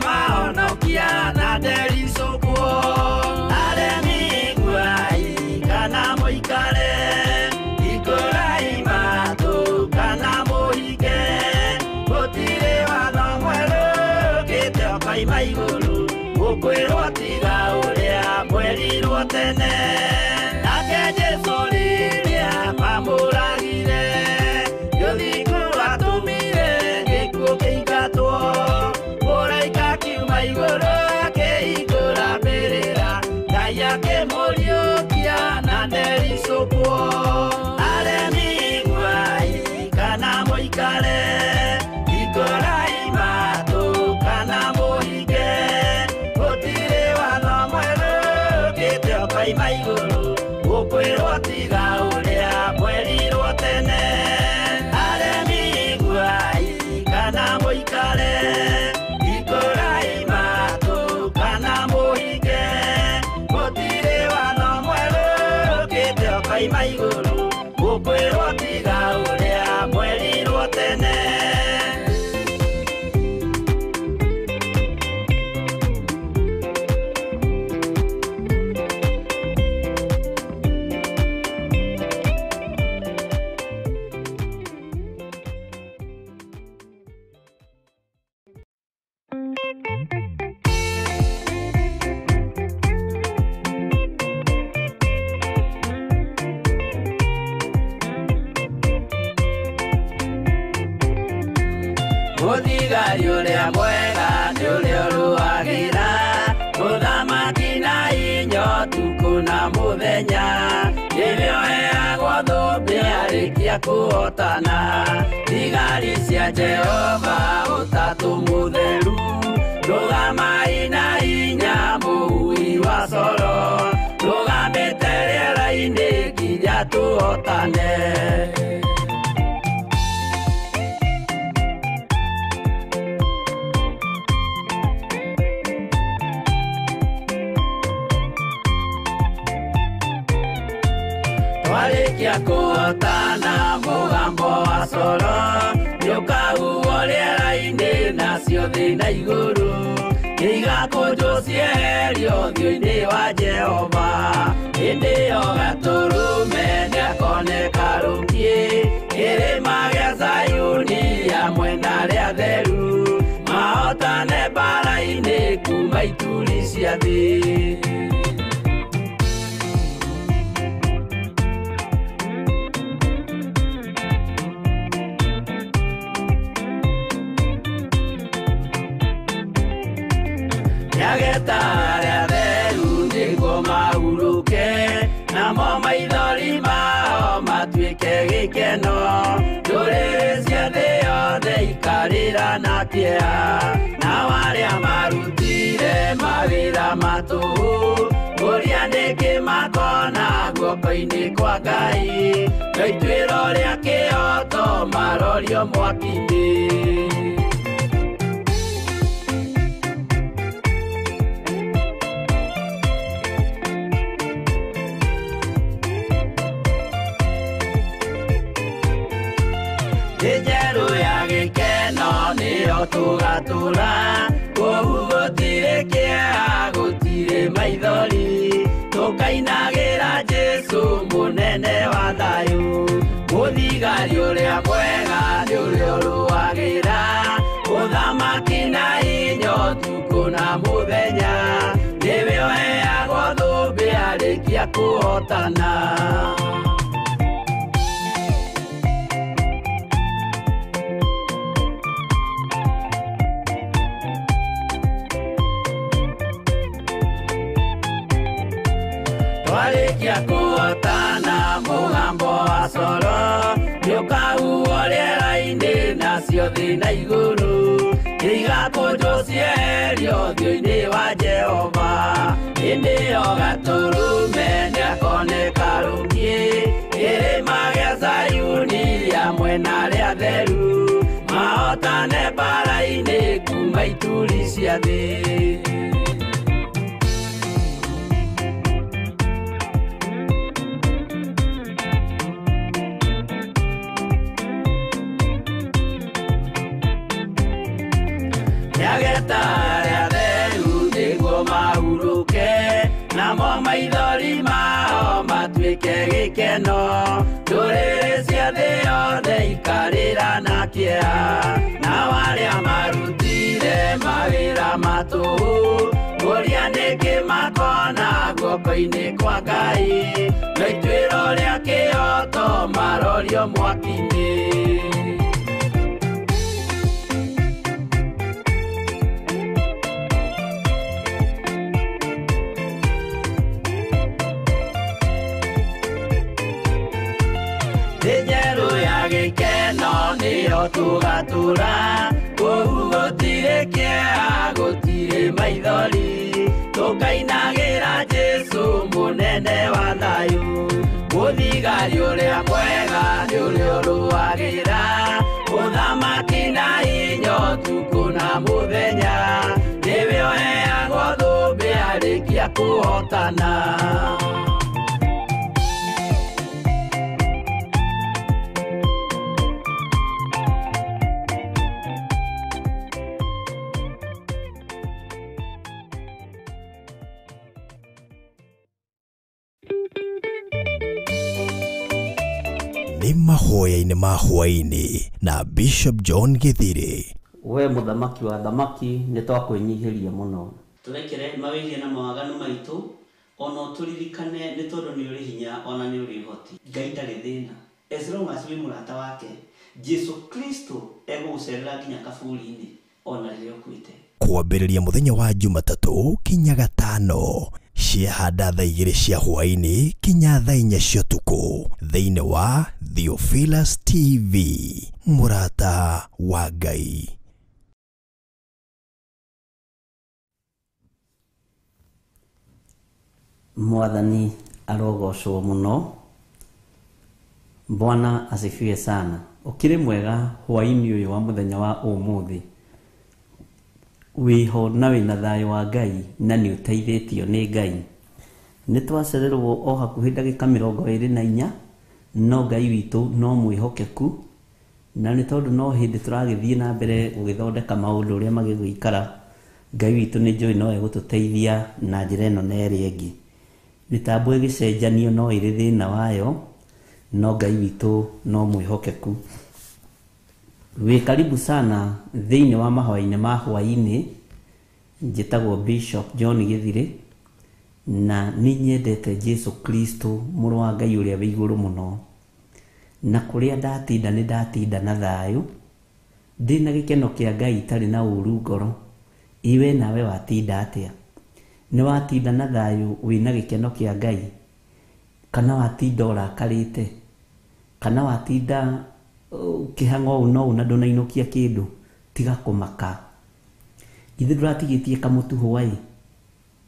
mahonokia na ndericũkwo aremi guai kana mũikare ikũrai matũ kana mũhike gũtirĩ watho mwerũ ũkĩte ũkaima igũrũ gũkwĩrwo tiga ũrĩa mwerirwo tene nake Jesũ rĩrĩa mamũragire gĩthiku atũmire gĩkuũ kĩingatwo mũraika kiuma igũrũ akĩhingũra mbĩrĩra Ngai akĩmũriũkia na ndericũkwo aremi guai kana mũikare ikũrai matũ kana mũhinge gũtirĩ watho mwerũ ũkĩte ũkaima igũrũ gũkwĩrwo tiga ũrĩa mwerirwo tene aremi guai kana mũikare ikũrai matũ kana mũhinge gũtirĩ watho mwerũ ũkĩte ũkaima igũrũ gũkwĩrwo tiga ũrĩa mwerirwo tene Mũthigari ũrĩa mwega nĩ ũrĩa ũrũagĩra mũthamaki na hinya ũtukũ na mũthenya rĩrĩa ũheagwo thũmbĩ arĩkia kũhotana thigari cia Jehova ũtatũ mũtheru rũgamai na hinya mũhui wa coro rũgamĩte rĩera-inĩ nginya tũhotane Warĩkia kũhotana mũgambo wa coro nĩũkahuhwo rĩera-inĩ nacio thĩ na igũrũ igakũnjwo cieherio ũthiũ-inĩ wa Jehova hĩndĩ ĩyo gatũrũme nĩakoneka rũngiĩ kĩrĩma gĩa Zayuni hamwe na arĩa atheru mahotane mbara-inĩ kuma ituri cia thĩ Nyageta arĩa atheru nĩguo mahurũke namo maithori mao matuĩke gĩkeno ndũrĩrĩ cia thĩ yothe ikarĩra na kĩeha nao arĩa marutire mawĩra matũhũ ũrĩa nĩkĩ makona guoko-inĩ kwa Ngai na ituĩro rĩa kĩhoto marorio mwaki-inĩ njerũ ya gĩkeno nĩyo tũgatũra kũu gũtirĩ kĩeha gũtirĩ maithori tũkainagĩra Jesũ mũnene wa thayũ mũthigari ũrĩa mwega nĩ ũrĩa ũrũagĩra mũthamaki na hinya ũtukũ na mũthenya nĩwe ũheagwo thũmbĩ arĩkia kũhotana Warĩkia kũhotana mũgambo wa coro nĩũkahuhwo rĩera-inĩ nacio thĩ na igũrũ igakũnjwo cieherio ũthiũ-inĩ wa Jehova hĩndĩ ĩyo gatũrũme nĩakoneka rũngiĩ kĩrĩma gĩa Zayuni hamwe na arĩa atheru mahotane mbara-inĩ kuma ituri cia thĩ mareta arĩa theru nĩguo mahuruke, namo maithori mao matuĩke gĩkeno. Ndũrĩrĩ cia thĩ yothe ikarĩra na kĩeha, nao arĩa marutire mawĩra matũhũ ũrĩa nĩngĩ makona guoko-inĩ kwa Ngai, na ituĩro rĩa kĩhoto marorio mwaki-inĩ. Njerũ ya gĩkeno nĩyo tũgatũra, kũu gũtirĩ kĩeha gũtirĩ maithori, tũkainagĩra Jesũ mũnene wa thayũ. Mũthigari ũrĩa mwega nĩ ũrĩa ũrũagĩra ũthamaki na hinya ũtukũ na mũthenya, nĩwe ũheagwo thũmbĩ arĩkia kũhotana. Nĩ mahoya-inĩ ma hwaĩ-inĩ na Bishop John Githiri. We mũthamaki wa thamaki nĩ twakwĩnyihĩria mũno. Tũrekere mawĩgie na mawaganu maitũ, ona tũririkane nĩ tondũ nĩ ũrĩ hinya ona nĩ ũrĩ ũhoti. Ngai ndarĩ thĩna. As long as wĩ mũrata wake, Jesu Kristo egũgũcerera nginya kaburi-inĩ ona rĩrĩa ũkuĩte. Kwambĩrĩria mũthenya wa Jumatatũ kinya Gatano, ciahanda thaa 2 cia hwaĩ-inĩ kinya thaa 4 cia ũtukũ, thĩinĩ wa Theophilus TV, mũrata wa Ngai. Mwathani arogocwo mũno. Bwana asifiwe sana. Ukiri mwega hwaĩ-inĩ ũyũ wa mũthenya wa ũmũthĩ, wiho na wĩna thayũ wa Ngai na nĩ ũteithĩtio nĩ Ngai. Nĩ twacererwo o hakuhĩ ndagĩka 24, no Ngai witũ no mwĩhokeku, na nĩ tondũ no hĩndĩ tũragĩthiĩ na mbere gũgĩthondeka maũndũ ũrĩa magĩgũikara, Ngai witũ nĩ njũĩ no egũtũteithia na njĩra ĩno na ĩrĩa ĩngĩ. Mĩtambo ĩgĩcenjanio no ĩrĩ thĩna wayo, no Ngai witũ no mwĩhokeku. Wĩ karibu sana thĩinĩ wa mahoya-inĩ ma hwaĩ-inĩ. Njĩtagwo Bishop John Githiri, na nĩ nyendete Jesu Kristo mũrũ wa Ngai ũrĩa wĩ igũrũ mũno, na kũrĩa ndatinda nĩ ndatinda na thayũ, ndĩna gĩkeno kĩa Ngai itarĩ na ũru ngoro. Iwe nawe watinda atĩa? Nĩ watinda na thayũ wĩna gĩkeno kĩa Ngai, kana watinda ũrakarĩte, kana watinda kĩhang'o ũũ no na ndũnainũkia kĩndũ? Tiga kũmaka. Ithe ndũratigĩtie kamũtu hwaĩ.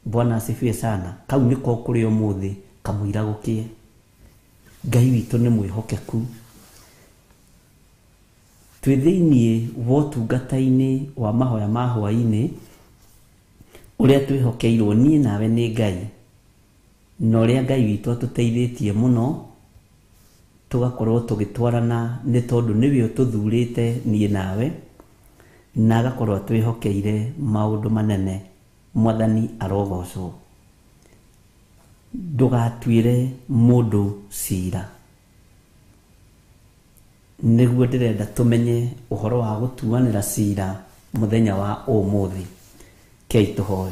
Bwana asifiwe sana. Kau nĩko kũrĩ ũmũthĩ kamũira gũkĩe. Ngai witũ nĩ mwĩhokeku. Twĩ thĩinĩ wa ũtungata-inĩ wa mahoya ma hwaĩ-inĩ ũrĩa twĩhokeirwo niĩ nawe nĩ Ngai, na ũrĩa Ngai witũ atũteithĩtie mũno tũgakorwo tũgĩtwarana, nĩ tondũ nĩwe ũtũthurĩte niĩ nawe, na agakorwo atwĩhokeire maũndũ manene. Mwathani arogocwo. Ndũgatuĩre mũndũ cira. Nĩguo ndĩrenda tũmenye ũhoro wa gũtuanĩra cira mũthenya wa ũmũthĩ. Kei tũhoe.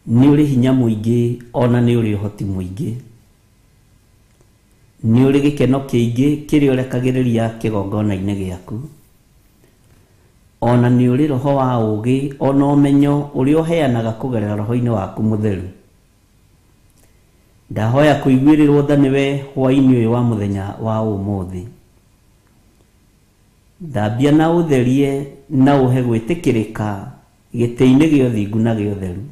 Nĩ ũrĩ hinya mũingĩ ona nĩ ũrĩ ũhoti mũingĩ. Nĩ ũrĩ gĩkeno kĩingĩ kĩrĩa ũrekagĩrĩria kĩgongona-inĩ gĩaku. Ona nĩ ũrĩ roho wa ũũgĩ ona ũmenyo ũrĩa ũheanaga kũgerera roho-inĩ waku mũtheru. Ndahoya kũiguĩrĩrwo tha nĩwe hwaĩ-inĩ ũyũ wa mũthenya wa ũmũthĩ. Thambia na ũtherie na ũhe gwĩtĩkĩrĩka gĩtĩ-inĩ gĩa ũthingu na gĩa ũtheru.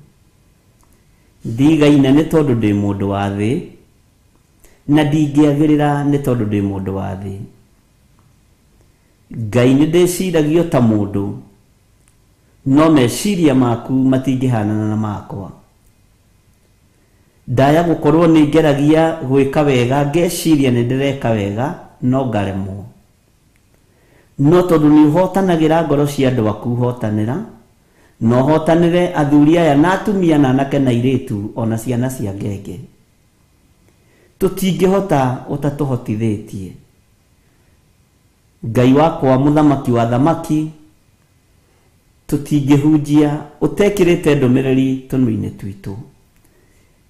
Ndigaine nĩ tondũ ndĩ mũndũ wa thĩ, na ndingĩagĩrĩra nĩ tondũ ndĩ mũndũ wa thĩ. Ngai nĩ ndĩciragio ta mũndũ, no meciria maku matingĩhanana na makwa. Ndaya gũkorwo nĩ ngeragia gwĩka wega, ngeciria nĩ ndĩreka wega, no ngaremwo. no tondu ni uhotanagira ngoro cia andu aku hotanira no hotanire athuri aya na atumia na anake na iritu ona ciana cia ngenge tutingihota utatuhotithitie Ngai wakwa muthamaki wa thamaki tutingihunjia utekirite ndumiriri tunui-ini twitu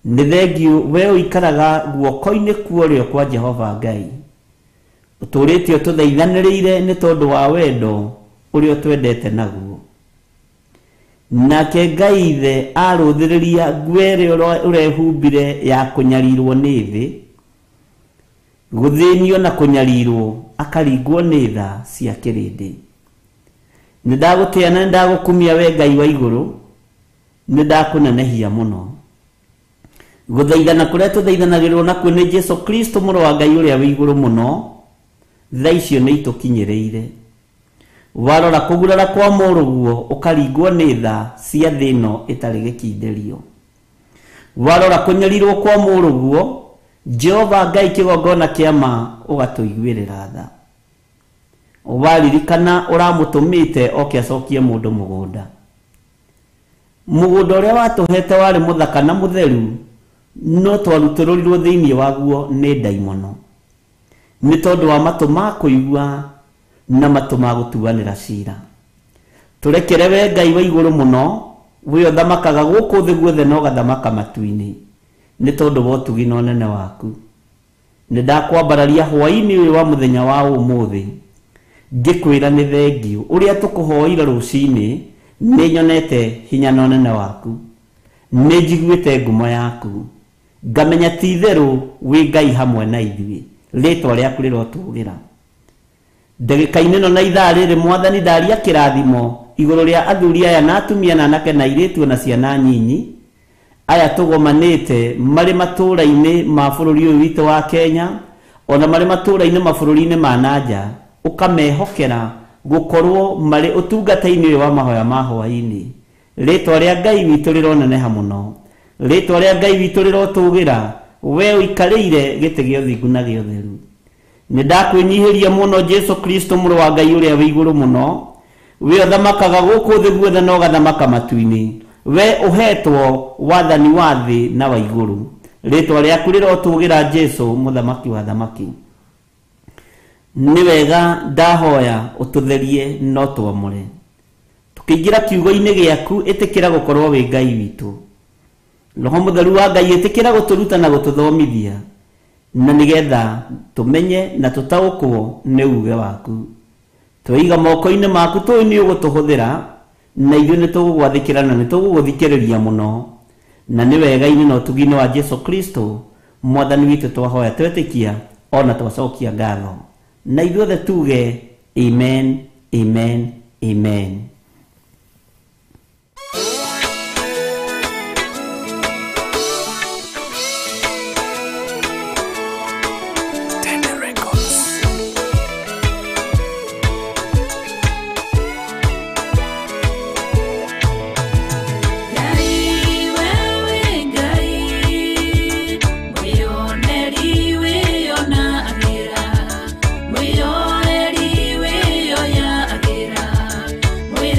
ni thengio we uikaraga guoko-ini kuorio kwa Jehova Ngai uturitio tuthaithanirire ni tondu wa wendo urio twendete naguo nake Ngai ithe aruthiriria ngwere urehumbire ya kunyarirwo ni thi guthinio na kunyarirwo akaringwo ni tha cia kirindi ni ndagutia na ndagukumia we Ngai wa iguru ni ndakunenehia muno guthaithana kuria tuthaithanagirwo nakuo ni Jesu Kristo muru wa Ngai uria wi iguru muno tha icio ni itukinyireire warora kugurara kwa muruguo ukaringwo ni tha cia thino itari gikinderio warora kunyarirwo kwa muruguo Jehova Ngai kigongona kiama ugatuiguirira tha waririkana uramutumite oke acokie mundu mugunda uria watuhete wari muthaka na mutheru no twarutururirwo thiini waguo ni daimono ni tondu wa matu ma kuigua na matu ma gutuanira cira turekere we Ngai wa iguru muno we othamakaga guku thi guothe no gathamaka matu-ini ni tondu wa utugi na unene waku ni ndakwambararia hwaini uyu wa muthenya wa umuthi ngikwira ni thengio uria tukuhoire rucini ni nyonete hinya na unene waku ni njiguite ngumo yaku ngamenya ti itheru wi Ngai hamwe na ithuĩ ritwa riaku rirotugira ndagika-ini no na ithaa riri mwathani ndaria kirathimo iguru ria athuri aya na atumia na anake na iritu na ciana nyinyi aya tugomanite mari matura-ini ma bururi uyu witu wa Kenya ona mari matura-ini mabũrũri-inĩ ma nanja ukamehokera gukorwo mari utungata-ini uyu wa mahoya ma hwaini ritwa ria Ngai witu rironeneha muno ritwa ria Ngai witu rirotugira we uikarĩire gĩtĩ gĩa ũthingu na gĩa ũtheru nĩ ndakwĩnyihiria muno Jesu Kristo mũrũ wa Ngai ũrĩa wĩ igũrũ mũno we ũthamakaga gũkũ thĩ guothe na ũgathamaka matu-inĩ we uhetwo wathani wa thĩ na wa igũrũ ritwa rĩaku rĩrotũgĩra Jesu mũthamaki wa thamaki nĩ wega ndahoya ũtũtherie no twamũre tukĩingĩra kiugo-inĩ gĩaku ĩtĩkĩra gũkorwo wĩ Ngai witũ Roho Mũtheru wa Ngai ĩtĩkĩra gũtũruta na gũtũthomithia na nĩgetha tũmenye na tũtaũkwo nĩ uge waku twaiga moko-inĩ maku tũĩ nĩ ũgũtũhũthĩra na ithuĩ nĩ tũgũgwathĩkĩra na nĩ tũgũgũthikĩrĩria mũno na nĩ wega-inĩ na ũtugi-inĩ wa Jesu Kristo mwathani witũ twahoya twetĩkia ona twacokia ngatho na ithuothe tuge amen amen amen. We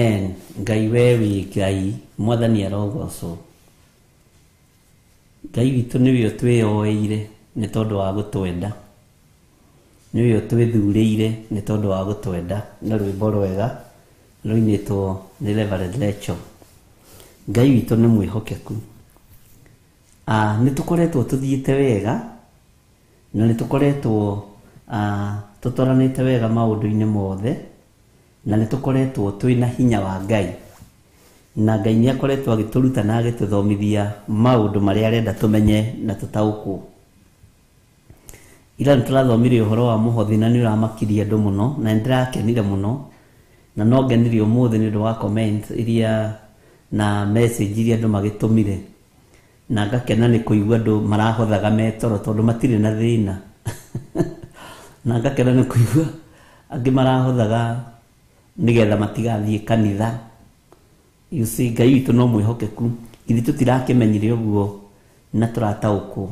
Amen. Ngai wewe Ngai mwathani arogocwo. Ngai witũ nĩwe twĩoeire nĩ tondũ wa gũtwenda. Nĩwe twĩthurĩire nĩ tondũ wa gũtwenda. Na rwĩmbo rwega rũinĩtwo nĩ Reverend Lecho. Ngai witũ nĩ mwĩhokeku. Nĩ tũkoretwo tũthiĩte wega na nĩ tũkoretwo tũtwaranĩte wega maũndũ-inĩ mothe na nĩ tũkoretwo twĩna hinya wa Ngai. Na Ngai nĩ akoretwo agĩtũruta na agĩtũthomithia maũndũ marĩa arenda tũmenye na tũtaũkwo. Ira nĩ tũrathomire ũhoro wa mũhothi na nĩ ũramakirie andũ mũno na nĩ ndĩrakenire mũno na no ngenire ũmũthĩ nĩ ũndũ wa comment iria na message iria andũ magĩtũmire na ngakena nĩ kũigua andũ marahothaga metoro tondũ matirĩ na thĩna na ngakena nĩ kũigua angĩ marahothaga nĩgetha matigathiĩ kanitha. You see, Ngai witũ no mwĩhokeku. Ithuĩ tũtirakĩmenyire ũguo na tũrataũkwo.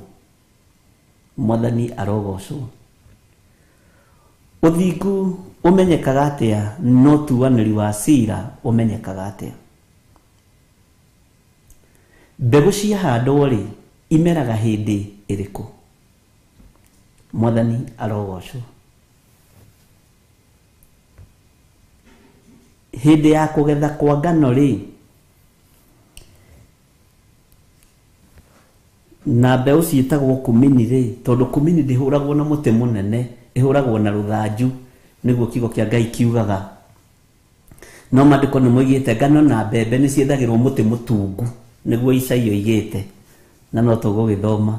Mwathani arogocwo. Ũthingu ũmenyekaga atĩa no ũtuanĩri wa cira ũmenyekaga atĩa? Mbegũ ciahandwo rĩ imeraga hĩndĩ ĩrĩkũ? Mwathani arogocwo. Hĩndĩ ya kũgetha kwa ngano rĩ na mbeũ ciĩtagwo kumini rĩ, tondũ kumini ndĩhũragwo na mũtĩ mũnene, ĩhũragwo na rũthanju, nĩguo kiugo kĩa Ngai kiugaga. No maandĩko nĩ moigĩte ngano na mbembe nĩ ciethagĩrwo mũtĩ mũtungu, nĩguo Isaia oigĩte, na no tũgũgĩthoma.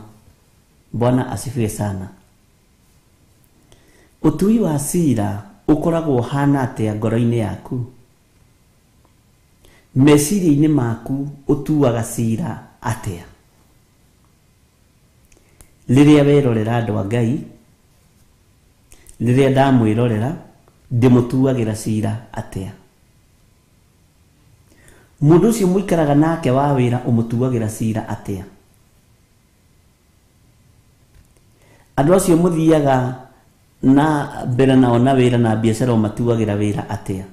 Bwana asifiwe sana. Ũtui wa cira ũkoragwo hana atĩa ngoro-inĩ yaku? Meciria-inĩ maku ũtuaga cira atĩa? Rĩrĩa werorera andũ a Ngai, rĩrĩa ndamwĩrorera ndĩmũtuagĩra cira atĩa? Mũndũ ũcio mũikaraga nake wa wĩra ũmũtuagĩra cira atĩa? Andũ acio mũthiaga na mbere nao na wĩra na biacara ũmatuagĩra wĩra atĩa?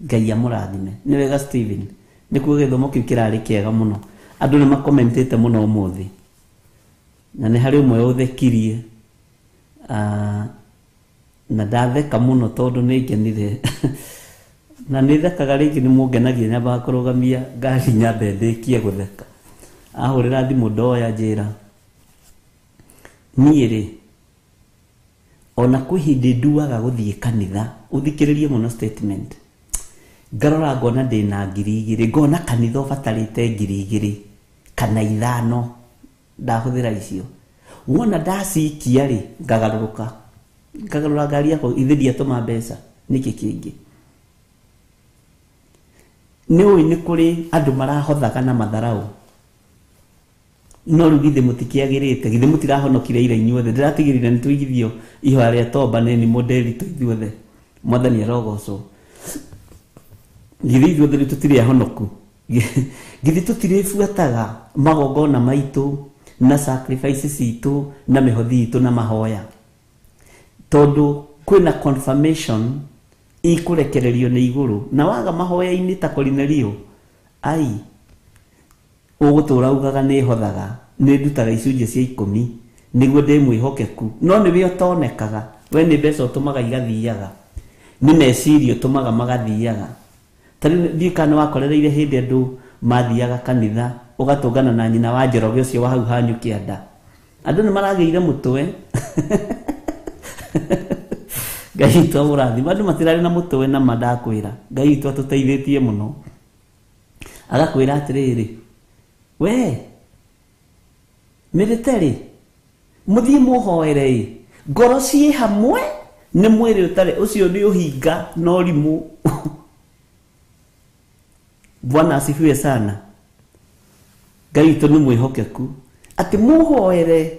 Ngai amũrathime. Nĩ wega Steven, nĩ kuo gĩthomo kĩu kĩrarĩ kĩega mũno. Andũ nĩ makomentĩte mũno ũmũthĩ na nĩ harĩ ũmwe ũthekirie na ndatheka mũno tondũ nĩ ngenire na nĩ thekaga rĩngĩ nĩ mũngenagia nyambaga kũrũgamia ngari nyambe ndĩkie gũtheka. Ahũrĩra thimũ ndoya njĩra niĩ rĩ ona kwĩ hĩndĩ nduaga gũthiĩ kanitha. Ũthikĩrĩrie mũno statement. Ngarora ngona ndĩna 2,000, ngona kanitha ũbatarĩte 2,000 kana 5 ndahũthĩra icio. Wona ndacikia rĩ ngagarũra ngari yakwa ithe ndiatũma mbeca nĩkĩ kĩngĩ? Nĩũĩ nĩ kũrĩ andũ marahothaga na matharaũ, no rĩu githĩ mũtikĩagĩrĩte? Githĩ mũtirahonokire ira inyuothe? Ndĩratigĩrire nĩ tũigithio ihoya rĩa toba nĩ modeli tũithuothe. Mwathani arogocwo. Githĩ ithuothe nĩ tũtirĩ ahonoku? Githĩ tũtirĩbuataga magongona maitũ na sacrifices itũ na mĩhothi itũ na mahoya? Tondũ kwĩna confirmation ikũrekererio nĩ igũrũ, na waga mahoya-inĩ ta Kornelio ũgũtũra ugaga nĩ hothaga, nĩ ndutaga icunjĩ cia 10 nĩguo ndĩ mwĩhokeku. No nĩwe ũtonekaga. We nĩ mbeca ũtũmaga igathiaga, nĩ meciria ũtũmaga magathiaga. Tarĩ ndika nĩ wakorereire hĩndĩ andũ mathiaga kanitha ũgatũngana na nyina wa Njoroge ũcio wa hau hanyu kĩanda. Andũ nĩ maragĩire mũtwe. Ngai witũ amũrathime. Andũ matirarĩ na mũtwe na mandakwĩra. Ngai witũ atũteithĩtie mũno. Agakwĩra atĩrĩrĩ, we mĩrĩterĩ mũthiĩ mũhoere ngoro ciĩ hamwe nĩ mwĩrĩ ũtarĩ ũcio nĩ ũhinga na ũrimũ. Bwana asifiwe sana. Ngai witũ nĩ mwĩhokeku atĩ mũhoere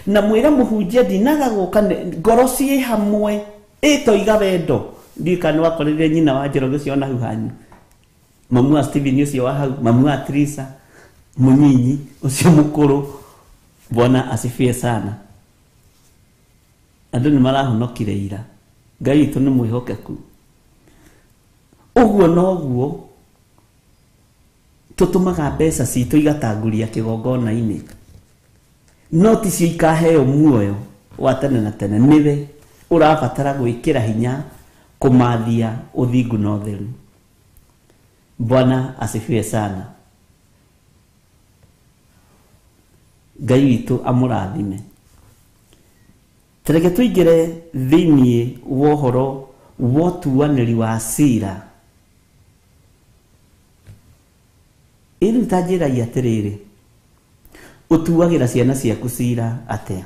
na mwĩra mũhunjia ndinaga gũka ngoro ciĩ hamwe ĩtoiga wendo. Ndika nĩ wakorire nyina wa Njoroge ũcio na hau hanyu, mamu wa Steven ũcio wa hau, mamu wa Teresa mũnyinyi ũcio mũkũrũ. Bwana asifiwe sana. Andũ nĩ marahonokire ira. Ngai witũ nĩ mwĩhokeku. Uguo noguo tutumaga mbeca citũ igatanguria kĩgongona-inĩ, no ti cio ikaheo muoyo wa tene na tene. Nĩwe ũrabatara gwĩkĩra hinya kũmathia ũthingu na ũtheru. Bwana asifiwe sana. Ngai witũ amũrathime. Tereke tũingĩre thĩinĩ wa ũhoro wa ũtuanĩri wa cira. Ĩrĩ tanjĩragia atĩrĩrĩ, ũtuagĩra ciana ciaku cira atĩa?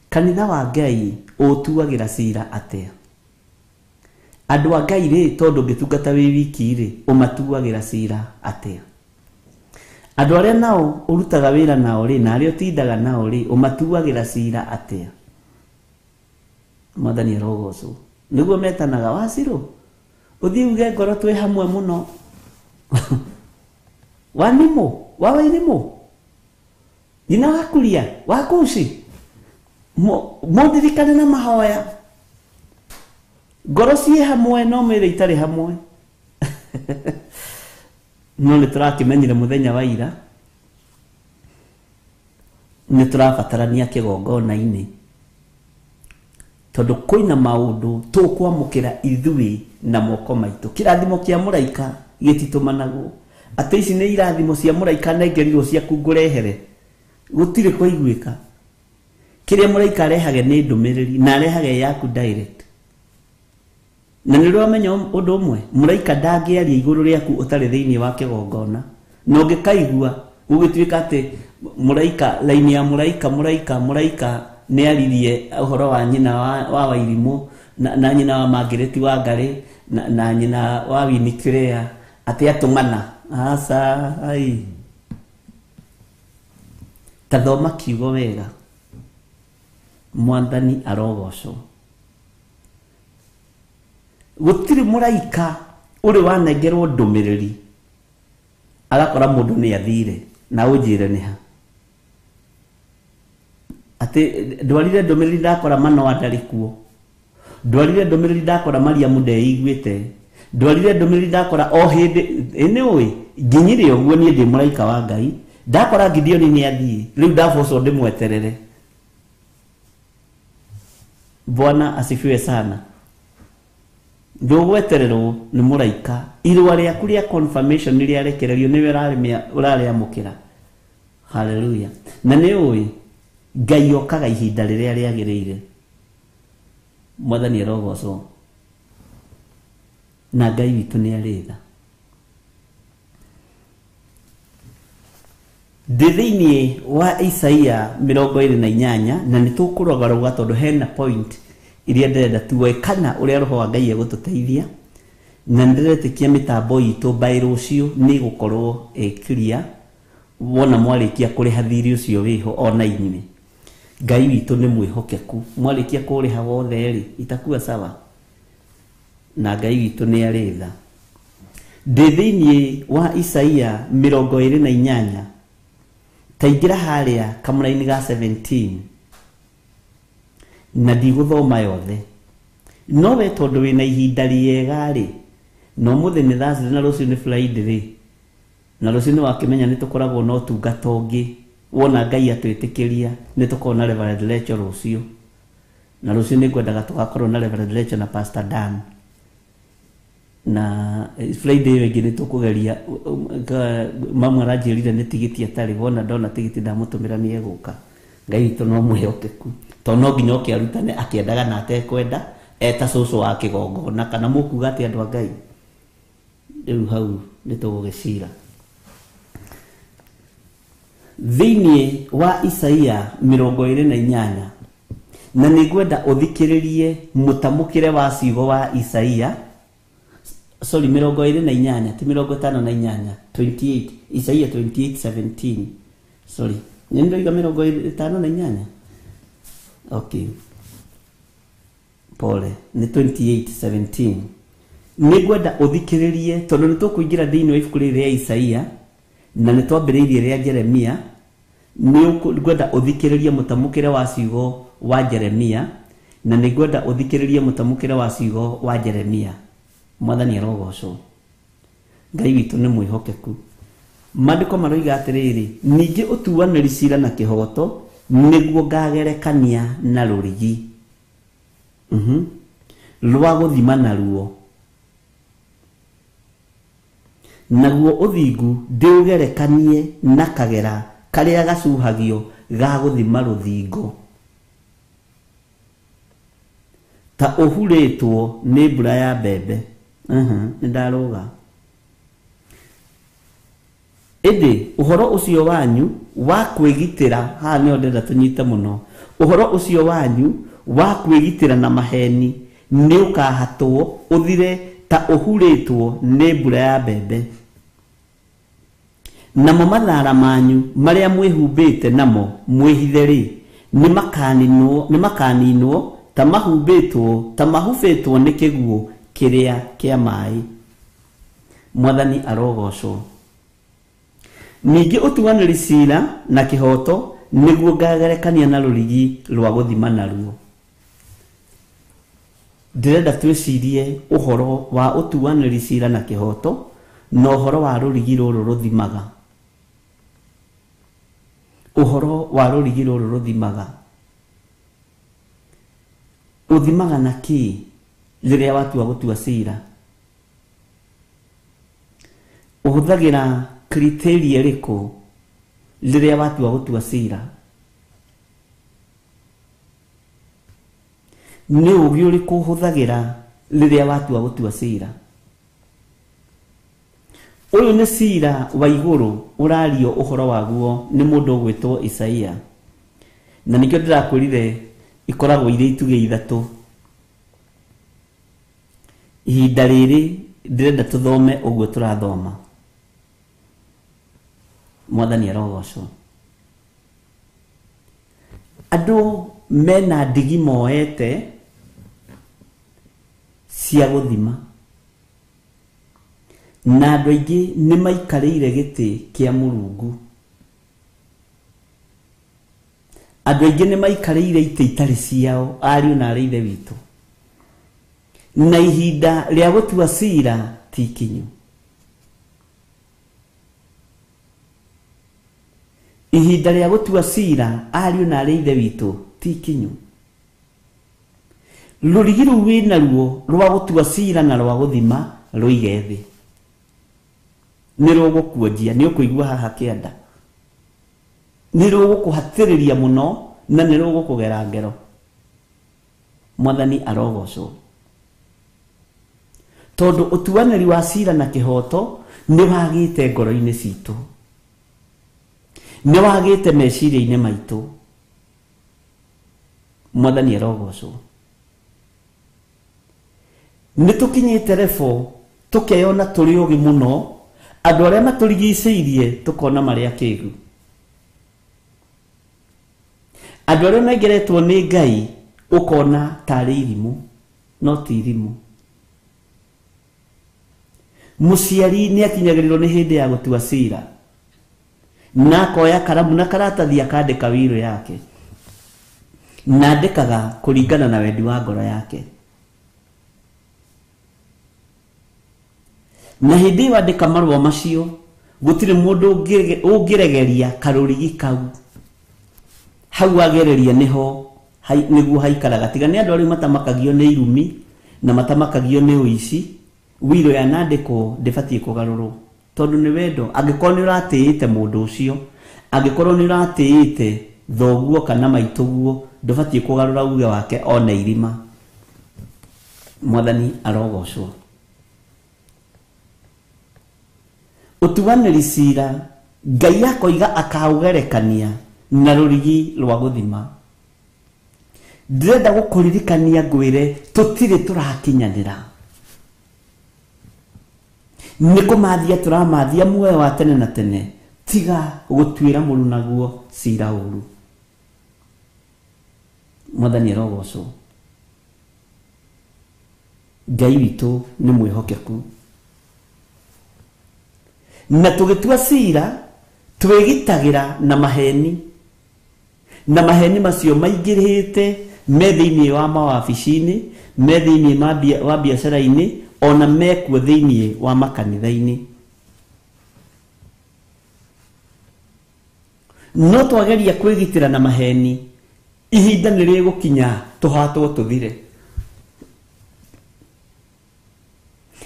Kanitha wa Ngai ũtuagĩra cira atĩa? Andũ a Ngai rĩ, tondũ ngĩtungata wĩ wiki rĩ, ũmatuagĩra cira atĩa? Andũ arĩa nao ũrutaga wĩra nao rĩ, na arĩa ũtindaga nao rĩ, ũmatuagĩra cira atĩa? Mwathani arogocwo. Nĩguo metanaga Wacirũ, ũthiĩ uge ngoro twĩ hamwe mũno. Wanimũ, wawainimũ, nyina wakuria, wakuci, mũndirikane na mahoya. Ngoro ciĩ hamwe no mĩĩrĩ itarĩ hamwe. No nĩtũrakĩmenyire mũthenya wa ira, nĩtũrabatarania kĩgongona-inĩ, tondũ kwĩna maũndũ tũkwamũkĩra ithuĩ na moko maitũ. Kĩrathimo kĩa mũraika gĩtitũmanagwo. Atĩ ici nĩ irathimo cia mũraika nengerirwo ciaku ngũrehere, gũtirĩ kũiguĩka. Kĩrĩa mũraika arehage nĩ ndũmĩrĩri, na arehage yaku direct. Na nĩrwamenya ũndũ ũmwe, mũraika ndangĩaria igũrũ rĩaku ũtarĩ thĩinĩ wa kĩgongona. Na ũngĩkaigua gũgĩtuĩka atĩ mũraika, laini ya mũraika nĩaririe ũhoro wa nyina wa Wairimũ na nyina wa Margaret Wangari na nyina wa Winnie Claire atĩ atũmana. Aca, ai. Tathoma kiugo wega. Mwathani arogocwo. Gũtirĩ mũraika ũrĩ wanengerwo ndũmĩrĩri agakora mũndũ nĩ athire na ũnjĩre nĩ ha. Atĩ ndwarire ndũmĩrĩri ndakora Manoa ndarĩ kuo, ndwarire ndũmĩrĩri ndakora Mariamu ndeiguĩte, ndwarire ndũmĩrĩri ndakora o hĩndĩ nĩ ũĩ nginyire ũguo niĩ ndĩ mũraika wa Ngai ndakora Gideoni nĩ athiĩ, rĩu ndabocwo ndĩmweterere. Bwana asifiwe sana. Ndũgwetererwo nĩ mũraika. Irũa rĩaku rĩa confirmation rĩarekererio nĩwe ũrarĩamũkĩra. Haleluya. Na nĩ ũĩ Ngai okaga ihinda rĩrĩa rĩagĩrĩire. Mwathani arogocwo. Na Ngai witũ nĩ arĩtha. Thĩinĩ wa Isaia 28 na nĩtũkũrogarũga tondũ hena point iria ndĩrenda tuoe kana ũrĩa Roho wa Ngai egũtũteithia, na ndĩretĩkia mĩtambo itũ by rũciũ nĩ gũkorwo clear wona mwarĩkia kũrĩha thirĩ ũcio wĩho ona inyuĩ. Ngai witũ nĩ mwĩhokeku, mwarĩkia kũrĩha wothe rĩ itakuwa sawa, na Ngai witũ nĩ arĩtha. Thĩinĩ wa Isaia 28 taingĩra harĩa kamũra-inĩ ga 17 na ndigũthoma yothe, no we tondũ wĩna ihinda rĩega rĩ, no mũthĩ nĩ Thursday na rũciũ nĩ Friday rĩ, na rũciũ nĩ wakĩmenya nĩ tũkoragwo na ũtungata ũngĩ, wona Ngai atwĩtĩkĩria nĩ tũkorwo na Reverend Lecture rũciũ, na rũciũ nĩ ngwendaga tũgakorwo na Reverend Lecture na Pastor Dan, na Friday ĩyo ĩngĩ nĩ tũkũgeria mamwe aranjĩrire nĩ tigiti atarĩ, wona ndona tigiti ndamũtũmĩra nĩ egũka. Ngai witũ no mwĩhokeku, tondũ no nginya ũkĩarutane akĩendaga na atekwenda eta cũcũ wa kĩgongona, kana mũkuga atĩ andũ a Ngai. Rĩu hau nĩ tũgũgĩcira. Thĩinĩ wa Isaia 28 na nĩngwenda ũthikĩrĩrie mũtamũkĩre wa ciugo wa Isaia 28 ti 58, 28, Isaia 28:17. Sorry, nĩndoiga 58. Okay, pole, nĩ 28:17. Nĩngwenda ũthikĩrĩrie tondũ nĩ tũkũingĩra thĩinĩ wa ibuku rĩrĩ rĩa Isaia na nĩ twambĩrĩirie rĩa Jeremia. Nĩngwenda ũthikĩrĩrie mũtamũkĩre wa ciugo wa Jeremia, na nĩngwenda ũthikĩrĩrie mũtamũkĩre wa ciugo wa Jeremia Mwathani arogocwo. Ngai witũ nĩ mwĩhokeku. Maandĩko maroiga atĩrĩrĩ, ningĩ ũtuanĩri cira na kĩhoto nĩguo ngagerekania na rũrigi rwa gũthima naruo, naguo ũthingu ndĩũgerekanie na kagera karĩa gacuhagio ga gũthima rũthingo, ta ũhurĩtwo nĩ mbura ya mbembe. Nĩndarũga. Ĩndĩ ũhoro ũcio wanyu wa kwĩgitĩra, haha nĩho ndĩrenda tũnyite mũno, ũhoro ũcio wanyu wa kwĩgitĩra na maheni nĩ ũkahatwo ũthire ta ũhurĩtwo nĩ mbura ya mbembe. Namo mathaara manyu marĩa mwĩhumbĩte namo mwĩhithe-rĩ, nĩ makaninwo ta mahubĩtwo nĩ kĩguũ kĩrĩa kĩa maaĩ. Mwathani arogocwo. Ningĩ ũtuanĩri cira na kĩhoto nĩguo ngagerekania na rũrigi rwa gũthima naruo. Ndĩrenda twĩcirie ũhoro wa ũtuanĩri cira na kĩhoto na ũhoro wa rũrigi rũrũ rũthimaga. Ũhoro wa rũrigi rũrũ rũthimaga. Ũthimaga na kĩ rĩrĩa watua gũtua cira? Ũhũthagĩra criteria ĩrĩkũ rĩrĩa watua gũtua cira? Nĩ ũgĩ ũrĩkũ ũhũthagĩra rĩrĩa watua gũtua cira? Ũyũ nĩ cira wa igũrũ ũrario ũhoro waguo nĩ mũndũ ũgwĩtwo Isaia, na nĩkĩo ndĩrakwĩrire ikoragwo irĩ itugĩ ithatũ. Ihinda rĩrĩ ndĩrenda tũthome ũguo tũrathoma. Mwathani arogocwo. Andũ mena ndigi moete cia gũthima, na andũ aingĩ nĩ maikarĩire gĩtĩ kĩa Mũrungu. Andũ aingĩ nĩ maikarĩire itĩ itarĩ ciao, ariũ na aarĩ Ithe witũ, na ihinda rĩa gũtua cira ti ikinyu. Ihinda rĩa gũtua cira, ariũ na aarĩ Ithe witũ, ti ikinyu. Rũrigi rũu wĩ naruo rwa gũtua cira na rwa gũthima rũige thĩ. Nĩ rũgũkuonjia, nĩ ũkũigua haha kĩanda, nĩ rũgũkũhatĩrĩria mũno na nĩ rũgũkũgera ngero. Mwathani arogocwo. Tondũ ũtuanĩri wa cira na kĩhoto nĩ wagĩte ngoro-inĩ citũ, nĩ wagĩte meciria-inĩ maitũ. Mwathani arogocwo. Nĩ tũkinyĩte rebo tũkeyona tũrĩ ũgĩ mũno, andũ arĩa matũrigicĩirie tũkona marĩ akĩĩgu. Andũ arĩa maingĩrĩtwo nĩ Ngai ũkona tarĩ irimũ, no ti irimũ. Mũciari nĩ akinyagĩrĩrwo nĩ hĩndĩ ya gũtua cira, na akoya karamu na karatathi akandĩka wĩrũ yake, na andĩkaga kũringana na wendi wa ngoro yake. Na hĩndĩ ĩyo andĩka marũa macio, gũtirĩ mũndũ ũngĩregeria karũrigi kau. Hau agereria nĩguo haikaraga. Tiga nĩ andũ arĩa matamakagio nĩ irumi na matamakagio nĩ ũici, wĩrũ yanandĩkwo ndĩbatiĩ kũgarũrwo, tondũ nĩ wendo. Angĩkorwo nĩ ũratĩĩte mũndũ ũcio, angĩkorwo nĩ ũratĩĩte thoguo kana maitũguo, ndũbatiĩ kũgarũra uge wake ona irima. Mwathani arogocwo. Ũtuanĩri cira, Ngai akoiga akaũgerekania na rũrigi rwa gũthima. Ndĩrenda gũkũririkania ngwĩre tũtirĩ tũrakinyanĩra. Nĩ kũmathia tũramathia muoyo wa tene na tene, tiga gũtuĩra mũru naguo cira ũru. Mwathani arogocwo. Ngai witũ nĩ mwĩhokeku. Na tũgĩtua cira twĩgitagĩra na maheni, na maheni macio maingĩrĩte me thĩinĩ wa mawabici-inĩ, me thĩinĩ wa biacara-inĩ, ona mekuo thĩinĩ wa makanitha-inĩ. No twageria kwĩgitĩra na maheni, ihinda nĩ rĩgũkinya tũhatwo tũthire.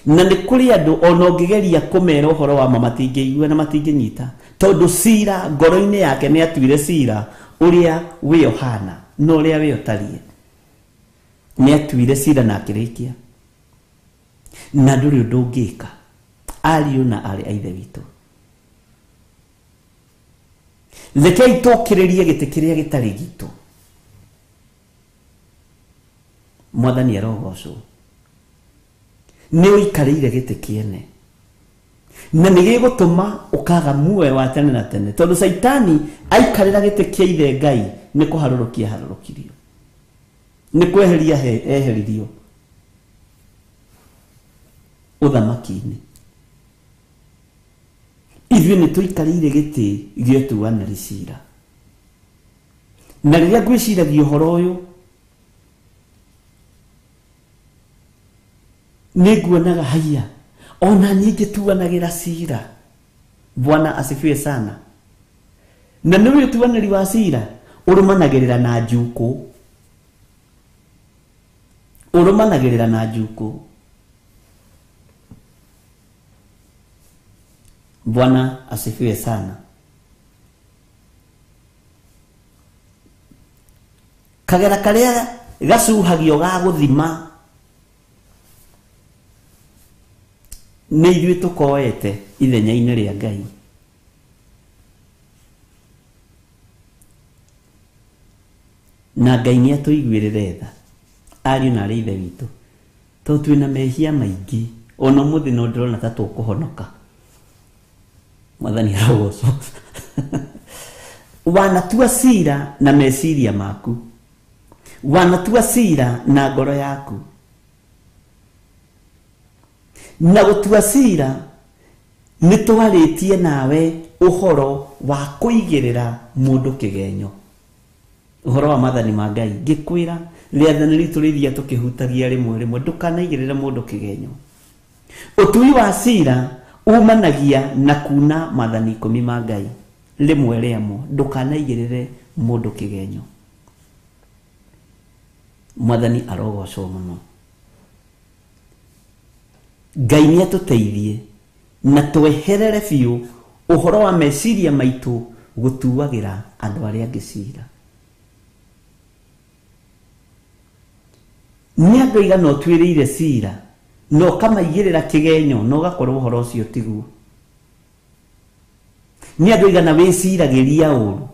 Na nĩ kũrĩ andũ ona ũngĩgeria kũmera ũhoro wa ma matingĩigua na matingĩnyita, tondũ cira ngoro-inĩ yake nĩ atuire cira ũrĩa wĩ ũhana na ũrĩa wĩ ũtariĩ. Nĩ atuire cira na akĩrĩkia, na ndũrĩ ũndũ ũngĩka. Ariũ na arĩ a Ithe witũ, rekei tũkĩrĩrie gĩtĩ kĩrĩa gĩtarĩ gitũ. Mwathani arogocwo. Nĩ ũikarĩire gĩtĩ kĩene, na nĩ gĩgũtũma ũkaga muoyo wa tene na tene, tondũ Saitani aikarĩra gĩtĩ kĩa Ithe Ngai nĩ kũharũrũkia harũrũkirio, nĩ kweheria eheririo ũthamaki-inĩ. Ithuĩ nĩ tũikarĩire gĩtĩ gĩa ũtuanĩri cira, na rĩrĩa ngwĩciragia ũhoro ũyũ nĩ nguonaga haiya, ona niĩ ngĩtuanagĩra cira. Bwana asifiwe sana. Na nĩ ũtuanĩri wa cira ũrũmanagĩrĩra na njukũ, ũrũmanagĩrĩra na njukũ. Bwana asifiwe sana. Kagera karĩa gacuhagio ga gũthima nĩ ithuĩ tũkoete ithenya-inĩ rĩa Ngai. Na Ngai nĩ atũiguĩrĩre tha, ariũ na arĩ Ithe witũ, tondũ twĩna mehia maingĩ, ona ũmũthĩ no ndĩrona ta tũkũhonoka. Mwathani arogocwo. Wanatua cira na meciria maku, wanatua cira na ngoro yaku, na gũtua cira nĩ twarĩtie nawe ũhoro wa kũigĩrĩra mũndũ kĩgenyo. Ũhoro wa mathani ma Ngai ngĩkwĩra rĩathani ritũ rĩrĩa tũkĩhutagia rĩmwe ndũkanaigĩrĩre mũndũ kĩgenyo. Ũtui wa cira umanagia na kuna mathani 10 ma Ngai rĩmwe rĩamo, ndũkanaigĩrĩre mũndũ kĩgenyo. Mwathani arogocwo mũno. Ngai nĩ atũteithie na tweherere biũ ũhoro wa meciria maitũ gũtuagĩra andũ arĩa angĩ cira. Nĩ andũ aigana ũtuĩrĩire cira na ũkamaigĩrĩra kĩgenyo na ũgakorwo ũhoro ũcio tiguo. Nĩ andũ aigana wĩciragĩria ũru,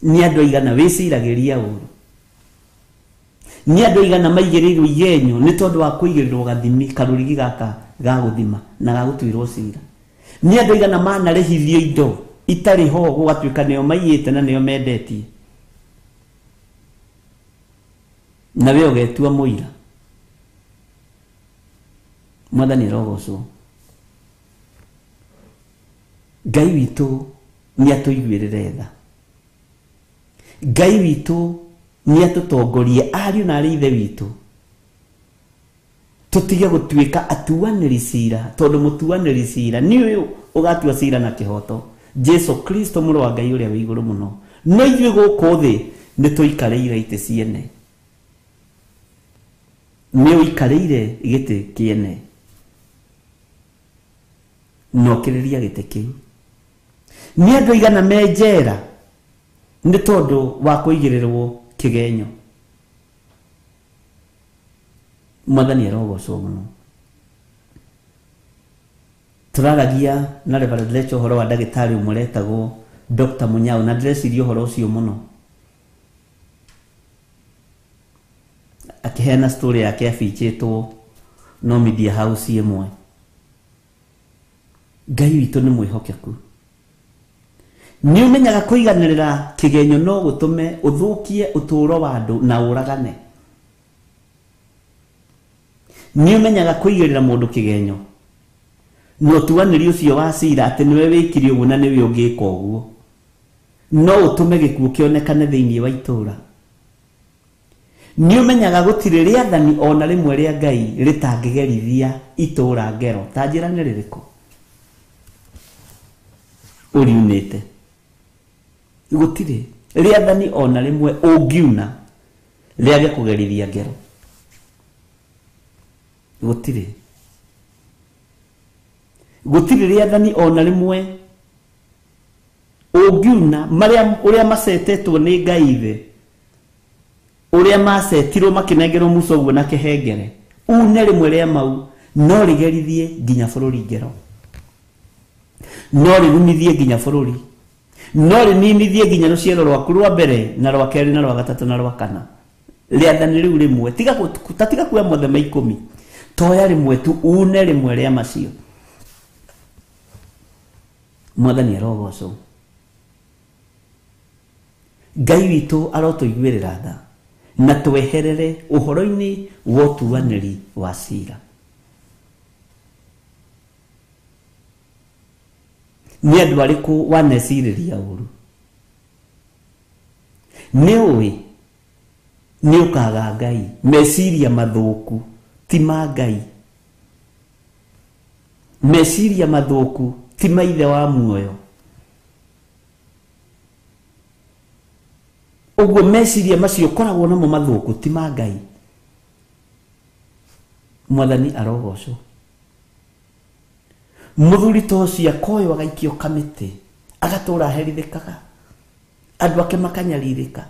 nĩ andũ aigana wĩciragĩria ũru, nĩ andũ aigana maigĩrĩirwo igenyo nĩ tondũ wa kũigĩrĩrwo gathimi, karũrigi gaka ga gũthima na ga gũtuĩrwo cira. Nĩ andũ aigana manarĩhithio indo itarĩ ho gũgatuĩka nĩo maiyĩte na nĩo mendetie, na we ũgetua mũira. Mwathani arogocwo. Ngai witũ nĩ atũiguĩrĩre tha. Ngai witũ nĩ atũtongorie ariũ na arĩ Ithe witũ, tũtige gũtuĩka atuanĩri cira, tondũ mũtuanĩri cira nĩ ũyũ ũgatua cira na kĩhoto, Jesu Kristo mũrũ wa Ngai ũrĩa wĩ igũrũ mũno. No ithuĩ gũkũ thĩ nĩ tũikarĩire itĩ ciene. Nĩ ũikarĩire gĩtĩ kĩene na ũkĩrĩria gĩtĩ kĩu. Nĩ andũ aigana me njera nĩ tondũ wa kũigĩrĩrwo kĩgenyo. Mwathani arogocwo mũno. Tũraragia na Reverend Lecho ũhoro wa ndagĩtarĩ ũmwe wetagwo Dr. Munyao, na ndĩreciria ũhoro ũcio mũno. Akĩheana story yake afichĩtwo no media house ĩmwe. Ngai witũ nĩ mwĩhokeku. Nĩ ũmenyaga kũiganĩrĩra kĩgenyo no gũtũme ũthũkie ũtũũro wa andũ na ũragane. Nĩ ũmenyaga kũigĩrĩra mũndũ kĩgenyo no ũtuanĩri ũcio wa cira atĩ nĩwe wĩkire ũguo na nĩwe ũngĩka ũguo, no ũtũme gĩkuũ kĩonekane thĩinĩ wa itũũra. nĩ ũmenyaga gũtirĩ rĩathani ona rĩmwe rĩa Ngai rĩtangĩgerithia itũũra ngero. Ta njĩra nĩ rĩrĩkũ ũriunĩte? Gũtirĩ rĩathani ona rĩmwe ũngiuna rĩage kũgerithia ngero. Gũtirĩ rĩathani ona rĩmwe ũngiuna ũrĩa macetetwo nĩ Ngai thĩ, ũrĩa macetirwo makĩnengerwo Musa ũguo na kĩhengere, une rĩmwe rĩa mau no rĩgerithie nginya bũrũri ngero, no rĩrumithie nginya bũrũri, no rĩninithie nginya rũciaro rwaku rwa mbere na rwa kerĩ na rwa gatatũ na rwa kana. Rĩathani rĩu rĩmwe tiga kuoya mothe ma 10, toya rĩmwe tu, une rĩmwe rĩa macio. Mwathani arogocwo. Ngai witũ arotũiguĩrĩra tha na tweherere ũhoro-inĩ wa ũtuanĩri wa cira. Nĩ andũ arĩkũ wanecirĩria ũru? Nĩ ũĩ nĩ ũkaga Ngai, meciria mathũku ti ma Ngai, meciria mathũku ti ma ithe wa muoyo. Ũguo meciria macio koragwo namo mathũku ti ma Ngai. Mwathani arogocwo. Mũthuri ta ũcio akoywo agaikio kamĩtĩ, agatũũra aherithĩkaga, andũ ake makanyarirĩka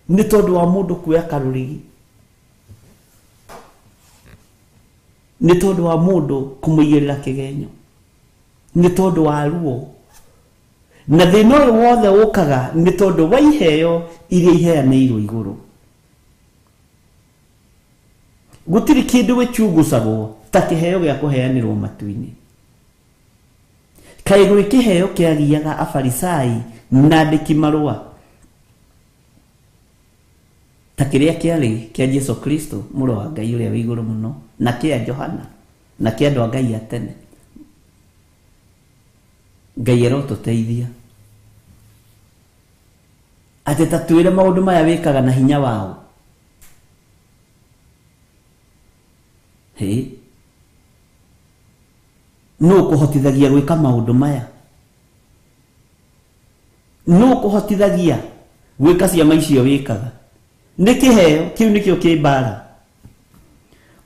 nĩ tondũ wa mũndũ kuoya karũrigi, nĩ tondũ wa mũndũ kũmũigĩrĩra kĩgenyo, nĩ tondũ wa ruo. Na thĩna ũyũ wothe ũkaga nĩ tondũ wa iheo iria iheanĩirwo igũrũ. Gũtirĩ kĩndũ gĩkiugucagwo ta kĩheo gĩa kũheanĩrwo matu-inĩ. Kaĩ gwĩ kĩheo kĩagiaga Afarisai na andĩki marũa ta kĩrĩa kĩarĩ kĩa Jesu Kristo mũrũ wa Ngai ũrĩa wĩ igũrũ mũno, na kĩa Johana, na kĩa andũ a Ngai a tene. Ngai arotũteithia atĩ ta twĩre maũndũ maya wĩkaga na hinya wao. Nũ kũhotithagia gwĩka maũndũ maya? Nũ kũhotithagia gwĩka ciama icio wĩkaga? Nĩ kĩheo kĩu nĩkĩo kĩ mbara.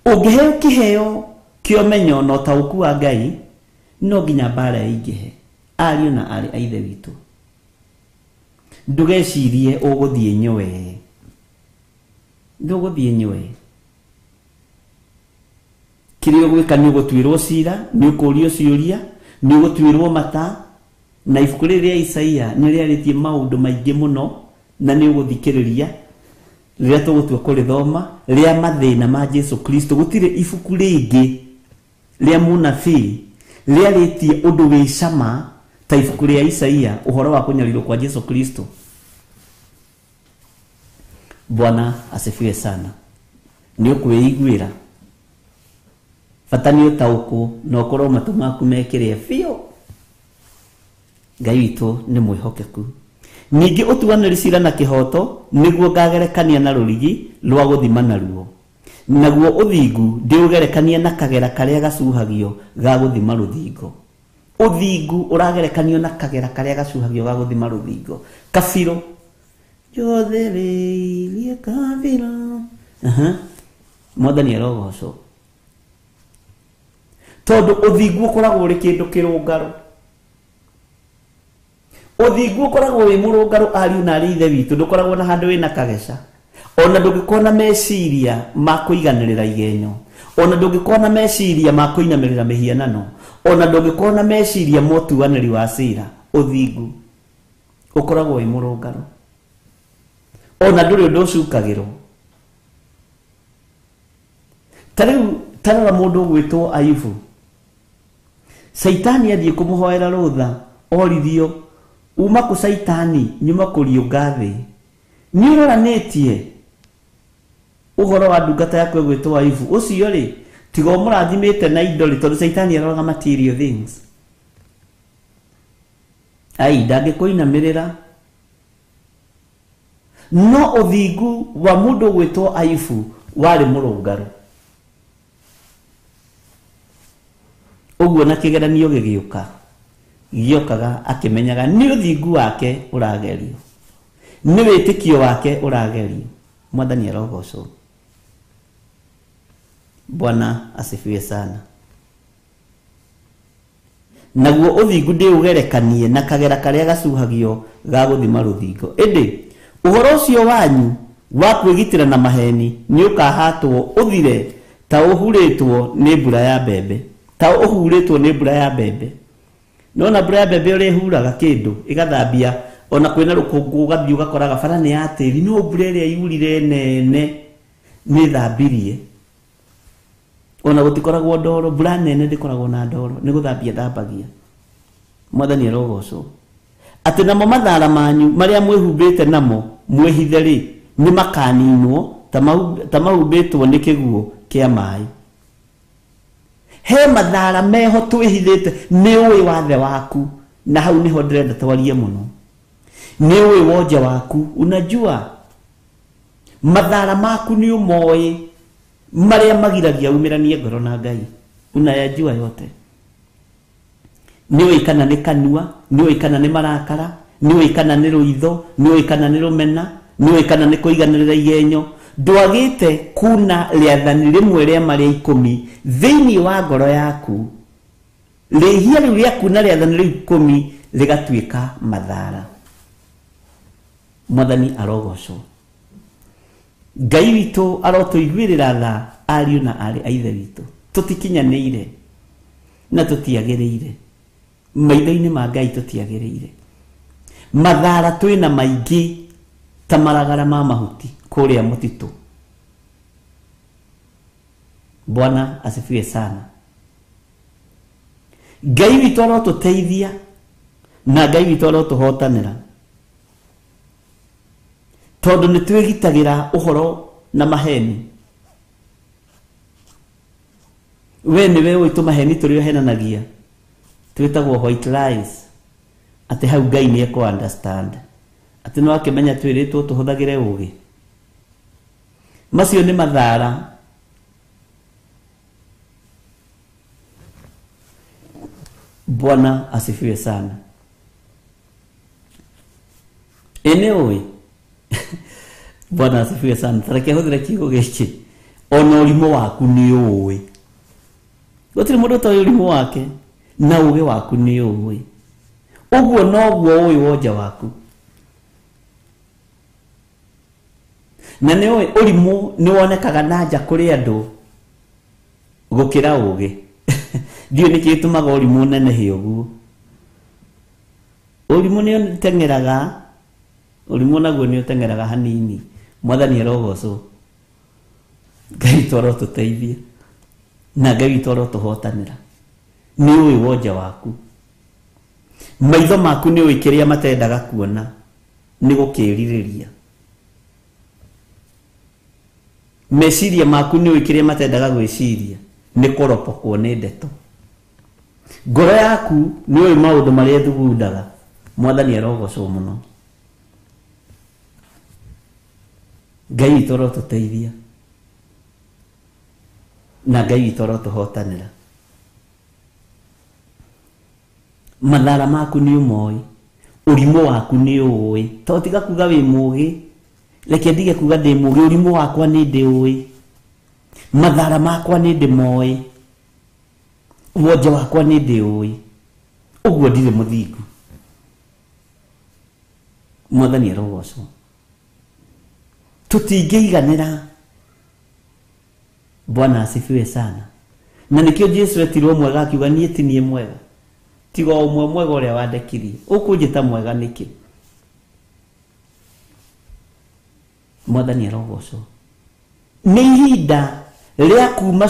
Ũngĩheo kĩheo kĩa ũmenyo na ũtaũku wa Ngai, no nginya mbara ĩingĩhe. Ariũ na arĩ a ithe witũ, ndũgecirie ũgũthiĩ nyowe, ndũgũthiĩ nyowe. Kĩrĩa ũgwĩka nĩ ũgũtuĩrwo cira, nĩ ũkũũrio ciũria, nĩ ũgũtuĩrwo mata. Na ibuku rĩrĩ rĩa Isaia nĩ rĩarĩtie maũndũ maingĩ mũno, na nĩ ũgũthikĩrĩria rĩrĩa tũgũtua kũrĩthoma rĩa mathĩna ma Jesu Kristo. Gũtirĩ ibuku rĩngĩ rĩa mũnabii rĩarĩtie ũndũ wĩ cama ta ibuku rĩa Isaia, ũhoro wa kũnyarirwo kwa Jesu Kristo. Bwana asifiwe sana. Nĩ ũkwĩiguĩra, bata nĩ ũtaũkwo na ũkorwo matũ maku mekĩrĩe biũ. Ngai witũ nĩ mwĩhokeku. Ningĩ ũtuanĩri cira na kĩhoto nĩguo ngagerekania na rũrigi rwa gũthima naruo, naguo ũthingu ndĩũgerekania na kagera karĩa gacuhagio ga gũthima rũthingo. Ũthingu ũragerekanio na kagera karĩa gacuhagio ga gũthima rũthingo. Kabirũ yothereirie kabirũ. Mwathani arogocwo. Tondũ ũthingu ũkoragwo ũrĩ kĩndũ kĩrũngarũ. Ũthingu ũkoragwo wĩ mũrũngarũ, ariũ na arĩ ithe witũ. Ndũkoragwo na handũ wĩna kageca. Ona ndũngĩkorwo na meciria ma kũiganĩrĩra igenyo, ona ndũngĩkorwo na meciria ma kũinamĩrĩra mĩhianano, ona ndũngĩkorwo na meciria ma ũtuanĩri wa cira. Ũthingu ũkoragwo wĩ mũrũngarũ, ona ndũrĩ ũndũ ũcukagĩrwo. Ta rĩu tarora mũndũ ũgwĩtwo Ayubu. Saitani athiĩ kũmũhoera rũtha, oririo. Uma kũ Saitani? Nyuma kũriũnga thĩ. Nĩ ũroranĩtie ũhoro wa ndungata yakwe gwĩtwo Ayubu. Ũcio rĩ, tiga mũrathimĩte na indo rĩ, tondũ Saitani aroraga material things. Ai, ndangĩkũinamĩrĩra. no uthingu wa mundu gwitwo Ayubu wari murungaru. Uguo na kigeranio gigiuka giokaga akimenyaga ni uthingu wake uragerio, ni witikio wake uragerio. Mwathani arogocwo. Bwana asifiwe sana. Naguo uthingu ndi ugerekanie na kagera karia gacuhagio ga guthima ruthingo. Indi uhoro ucio wanyu wa kwigitira na maheni ni ukahatwo uthire ta uhuritwo ni mbura ya mbembe, ta uhuritwo ni mbura ya mbembe. Nona mbura ya mbembe uri huraga kindu igathambia ona kwina rukungu gathi ugakoraga bara ni atiri, no mbura iria yurire nene ni thambirie. Ona gutikoragwo ndoro, mbura nene ndikoragwo na ndoro, ni guthambia thambagia. Mwathani arogocwo. Ati namo mathara manyu maria mwihumbite namo mwihithe ri ni makaninwo ta mahumbitwo ni kiguo kia mai. He mathara meho twihithite ni uwi wathe waku, na hau niho ndirenda twarie muno. Ni uwi woja waku. Unajua mathara maku ni umoi maria magiragia umiranie ngoro na Ngai. Unayajua yote. Niwe kana ni kanua, niwe kana ni marakara, niwe kana ni ruitho, niwe kana ni rumena, niwe kana ni kuiganirira igenyo. Ndwagite kuna riathani rimwe ria maria 10 thiini wa ngoro yaku. Rihia riu ria kuna riathani riu 10 rigatuika mathara. Mwathani arogocwo. Ngai witu arotuiguirira tha ariu na ari a ithe witu. Tutikinyanĩire na tutiagĩrĩire. Maitho-inĩ ma Ngai tutiagĩrĩire. Mathara twina maingĩ ta maragara ma mahuti kũrĩa mũtitũ. Bwana asifiwe sana. Ngai witu arotuteithia na Ngai witu arotuhotanĩra. Tondu ni twigitagira uhoro na maheni. We niwe witu maheni turio henanagia. Twitagwo white lies. Ati hau Ngai ni eko understand. Ati no akimenya twiritwo tuhuthagire ugi. Macio ni mathara. Bwana asifiwe sana. Enewe Bwana asifiwe sana. Tareke huthira kiugo giki. Ona urimo waku ni uwi. Gutiri mundu ta urimo wake na uge waku ni uwi. Uguo noguo uwi woja waku. Na ni uwi urimo ni wonekaga nanja kuri andu gukira ugi. Dio ni kitumaga urimo nenehe uguo. Urimo ni tengeraga. Urimo naguo ni utengeraga hanini. Mwathani arogocwo. Ngai twaro tuteithie na Ngai twaro tuhotanira. Ni uwi woja waku. Maitho maku ni uwi kiria matendaga kuona ni gukiririria. Meciria maku ni uwi kiria matendaga gwiciria ni kuropokwo ni ndeto. Ngoro yaku ni uwi maundu maria thugundaga. Mwathani arogocwo muno. Ngai twaro tuteithia na Ngai twaro tuhotanira. Mathara maku ni umoi, urimo waku ni uwi. To tiga kuga wi mugi, leke ndige kuga ndi mugi, urimo wakwa ni ndi uwi. Mathara makwa ni ndi moi, woja wakwa ni ndi uwi. Uguo ndire muthingu. Mwathani arogocwo. Tutingeiganira. Bwana asifiwe sana. Na nikio Jesu etirwo mwega akiuga nie ti nie mwega. Tiga umwe mwega uria wandekirie. Ukunjita mwega niki? Mwathani arogocwo. Ni ihinda ria kuma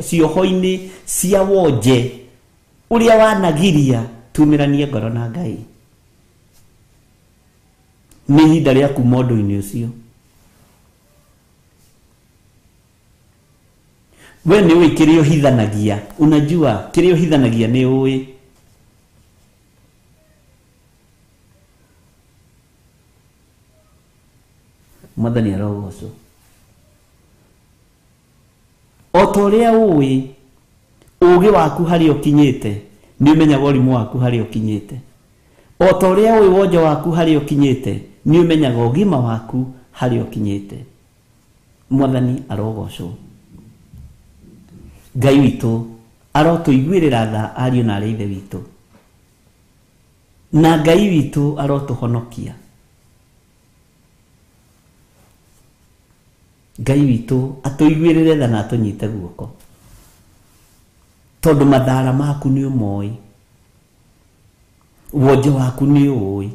cioho-ini cia wonje uria wanagiria tumiranie ngoro na Ngai. Ni ihinda ria kuma undu-ini ucio. We ni uwi kirio hithanagia. Unajua kirio hithanagia ni uwi. Mwathani arogocwo. O ta ũrĩa ũĩ ũũgĩ waku harĩa ũkinyĩte nĩ ũmenyaga ũrimũ waku harĩa ũkinyĩte. O ta ũrĩa ũĩ wonjo waku harĩa ũkinyĩte nĩ ũmenyaga ũgima waku harĩa ũkinyĩte. Mwathani arogocwo. Ngai witũ arotũiguĩrĩra tha ariũ na arĩ ithe witũ, na Ngai witũ arotũhonokia. Ngai witũ atũiguĩrĩre tha na atũnyite guoko, tondũ mathaara maku nĩ ũmoĩ, wonjo waku nĩ ũĩ,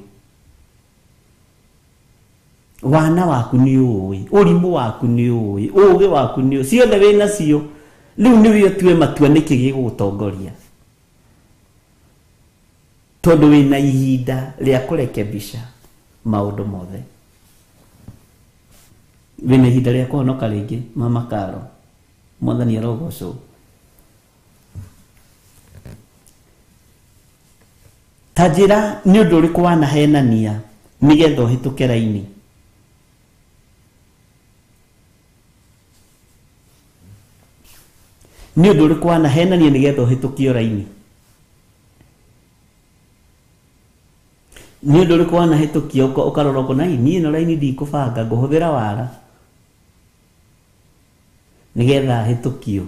wana waku nĩ ũĩ, ũrimũ waku nĩ ũĩ, ũũgĩ waku nĩ ũĩ, ciothe wĩ nacio. Rĩu nĩwe ũtue matua nĩkĩ gĩgũgũtongoria, tondũ wĩna ihinda rĩa kũrekebisha maũndũ mothe. Wĩna ihinda rĩa kũhonoka rĩngĩ, Mama Karo. Mwathani arogocwo. Ta njĩra nĩ ũndũ ũrĩkũ wanahenania nĩgetha ũhĩtũke raini. Nĩ ũndũ ũrĩkũ wanahenania nĩgetha ũhĩtũkio raini. Nĩ ũndũ ũrĩkũ wanahĩtũkia ũkarora ũkona niĩ ĩno raini ndikũbanga, ngũhũthĩra wara nĩgetha hĩtũkio.